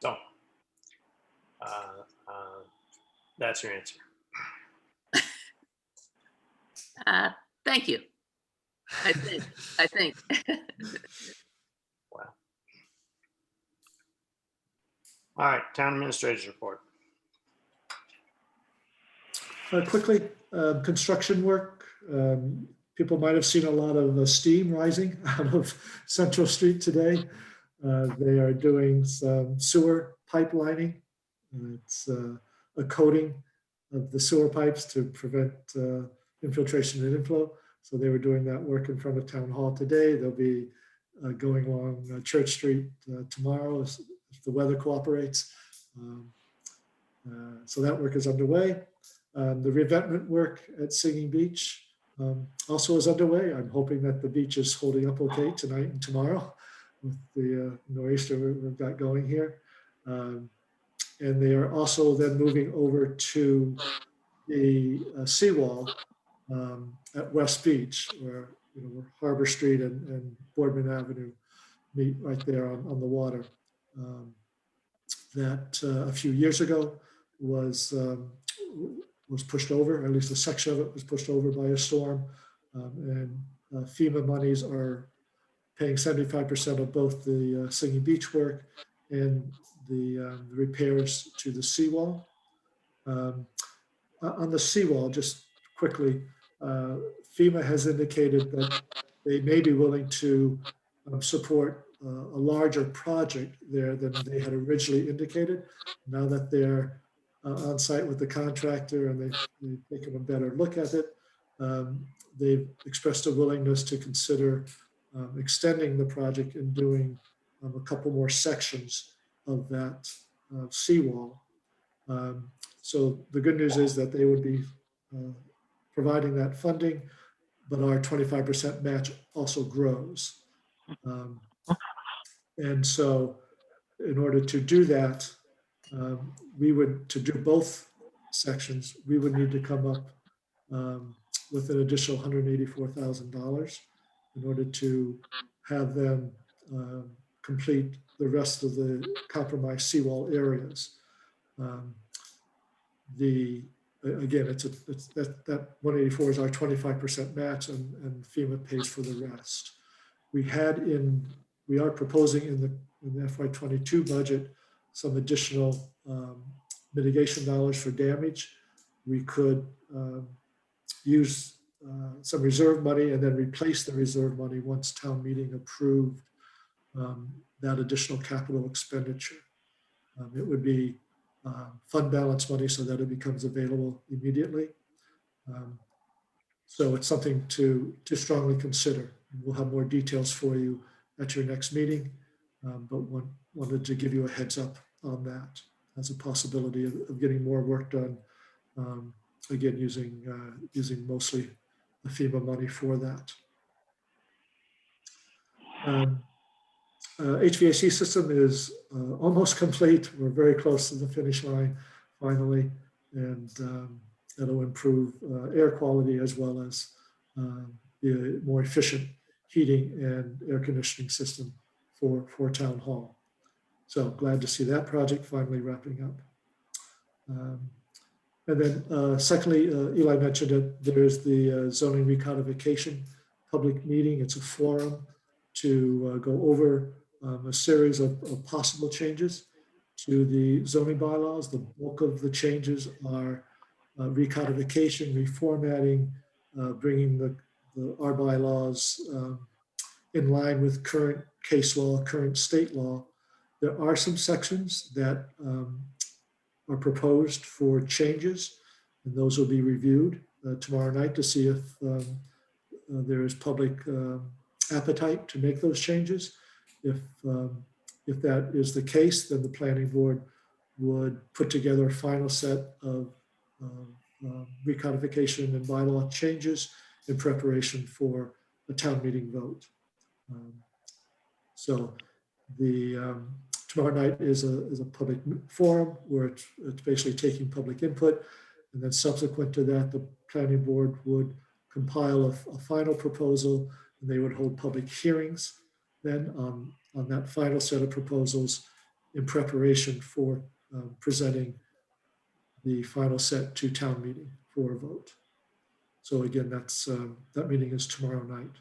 [SPEAKER 1] So that's your answer.
[SPEAKER 13] Thank you. I think.
[SPEAKER 1] Wow. All right, town administrator's report.
[SPEAKER 8] Quickly, construction work. People might have seen a lot of steam rising out of Central Street today. They are doing some sewer pipelining. It's a coating of the sewer pipes to prevent infiltration and inflow. So they were doing that work in front of Town Hall today. They'll be going along Church Street tomorrow if the weather cooperates. So that work is underway. The revetment work at Singing Beach also is underway. I'm hoping that the beach is holding up okay tonight and tomorrow with the nor'easter we've got going here. And they are also then moving over to the seawall at West Beach, where where Harbor Street and Boardman Avenue meet right there on the water. That a few years ago was pushed over, at least a section of it was pushed over by a storm. And FEMA monies are paying 75% of both the Singing Beach work and the repairs to the seawall. On the seawall, just quickly, FEMA has indicated that they may be willing to support a larger project there than they had originally indicated. Now that they're on site with the contractor and they've taken a better look at it, they've expressed a willingness to consider extending the project and doing a couple more sections of that seawall. So the good news is that they would be providing that funding, but our 25% match also grows. And so in order to do that, to do both sections, we would need to come up with an additional $184,000 in order to have them complete the rest of the compromised seawall areas. Again, that 184 is our 25% match, and FEMA pays for the rest. We are proposing in the FY22 budget some additional mitigation dollars for damage. We could use some reserve money and then replace the reserve money once town meeting approved that additional capital expenditure. It would be fund balance money so that it becomes available immediately. So it's something to strongly consider. We'll have more details for you at your next meeting, but wanted to give you a heads up on that as a possibility of getting more work done. Again, using mostly the FEMA money for that. HVAC system is almost complete. We're very close to the finish line finally, and that'll improve air quality as well as the more efficient heating and air conditioning system for Town Hall. So glad to see that project finally wrapping up. And then secondly, Eli mentioned it, there's the zoning recodification public meeting. It's a forum to go over a series of possible changes to the zoning bylaws. The bulk of the changes are recodification, reformatting, bringing our bylaws in line with current case law, current state law. There are some sections that are proposed for changes, and those will be reviewed tomorrow night to see if there is public appetite to make those changes. If that is the case, then the planning board would put together a final set of recodification and bylaw changes in preparation for a town meeting vote. So the tomorrow night is a public forum where it's basically taking public input. And then subsequent to that, the planning board would compile a final proposal, and they would hold public hearings then on that final set of proposals in preparation for presenting the final set to town meeting for a vote. So again, that's that meeting is tomorrow night.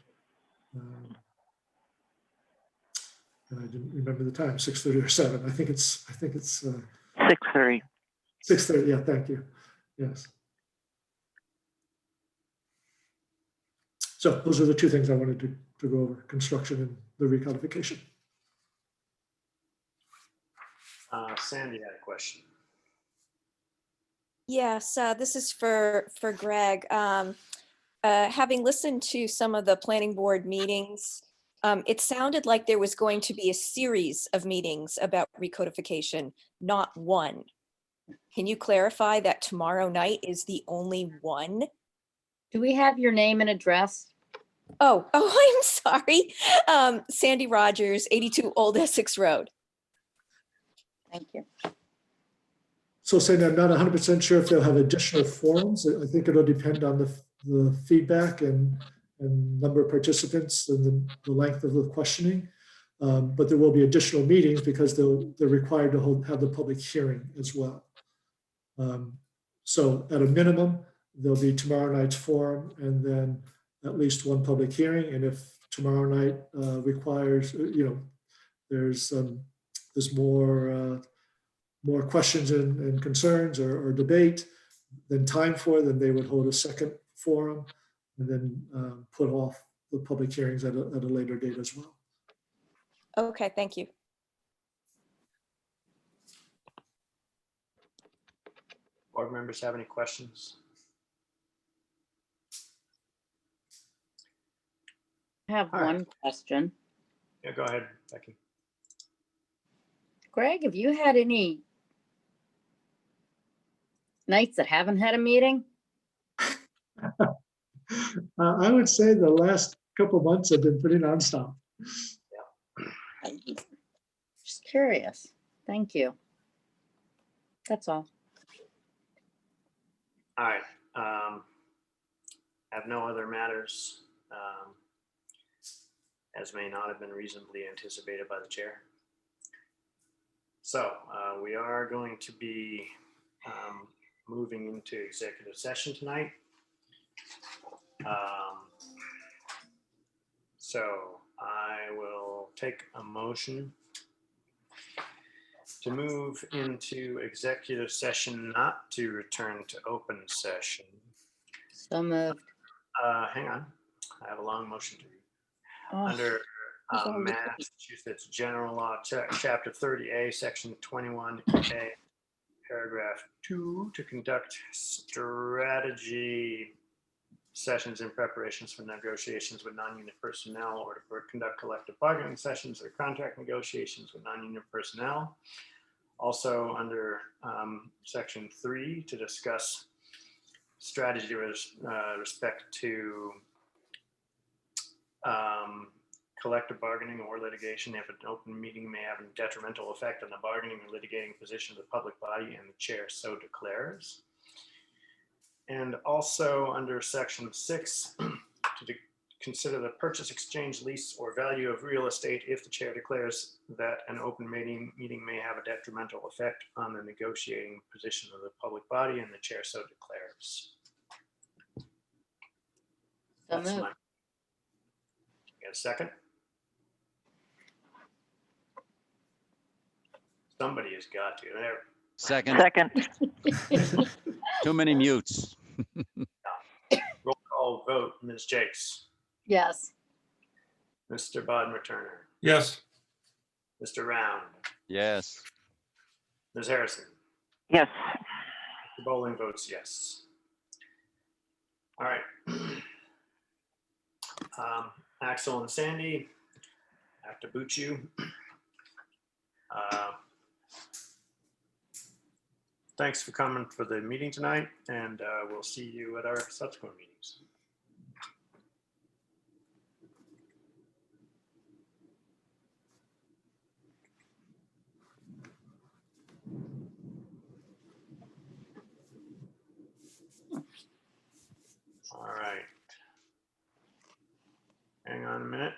[SPEAKER 8] And I didn't remember the time, 6:30 or 7. I think it's
[SPEAKER 9] 6:30.
[SPEAKER 8] 6:30. Yeah, thank you. Yes. So those are the two things I wanted to go over: construction and the recodification.
[SPEAKER 1] Sandy had a question.
[SPEAKER 14] Yes, this is for Greg. Having listened to some of the planning board meetings, it sounded like there was going to be a series of meetings about recodification, not one. Can you clarify that tomorrow night is the only one?
[SPEAKER 3] Do we have your name and address?
[SPEAKER 14] Oh, I'm sorry. Sandy Rogers, 82 Old Essex Road.
[SPEAKER 3] Thank you.
[SPEAKER 8] So Sandy, I'm not 100% sure if they'll have additional forums. I think it'll depend on the feedback and number of participants and the length of the questioning. But there will be additional meetings because they're required to have the public hearing as well. So at a minimum, there'll be tomorrow night's forum and then at least one public hearing. And if tomorrow night requires, there's more questions and concerns or debate than time for, then they would hold a second forum and then put off the public hearings at a later date as well.
[SPEAKER 14] Okay, thank you.
[SPEAKER 1] Board members have any questions?
[SPEAKER 3] I have one question.
[SPEAKER 1] Yeah, go ahead, Becky.
[SPEAKER 3] Greg, have you had any nights that haven't had a meeting?
[SPEAKER 8] I would say the last couple of months have been pretty nonstop.
[SPEAKER 3] Just curious. Thank you. That's all.
[SPEAKER 1] All right. Have no other matters, as may not have been reasonably anticipated by the chair. So we are going to be moving into executive session tonight. So I will take a motion to move into executive session, not to return to open session.
[SPEAKER 3] So moved.
[SPEAKER 1] Hang on, I have a long motion to read.
[SPEAKER 3] Oh,
[SPEAKER 1] Under
[SPEAKER 3] that's all we need.
[SPEAKER 1] Massachusetts General Law, Chapter 30A, Section 21A, Paragraph 2, to conduct strategy sessions in preparations for negotiations with non-union personnel, or to conduct collective bargaining sessions or contract negotiations with non-union personnel. Also under Section 3, to discuss strategy with respect to collective bargaining or litigation if an open meeting may have a detrimental effect on the bargaining or litigating position of the public body and the chair so declares. And also under Section 6, to consider the purchase, exchange, lease, or value of real estate if the chair declares that an open meeting may have a detrimental effect on the negotiating position of the public body and the chair so declares.
[SPEAKER 3] So moved.
[SPEAKER 1] Get a second? Somebody has got to. There.
[SPEAKER 5] Second,
[SPEAKER 9] Second.
[SPEAKER 5] too many mutes.
[SPEAKER 1] Roll call vote, Ms. Jakes,
[SPEAKER 3] Yes.
[SPEAKER 1] Mr. Bodmer-Turner,
[SPEAKER 4] Yes.
[SPEAKER 1] Mr. Round,
[SPEAKER 5] Yes.
[SPEAKER 1] Ms. Harrison,
[SPEAKER 9] Yes.
[SPEAKER 1] Mr. Bowling votes yes. All right. Axel and Sandy, I have to boot you. thanks for coming for the meeting tonight, and we'll see you at our subsequent meetings. All right. Hang on a minute.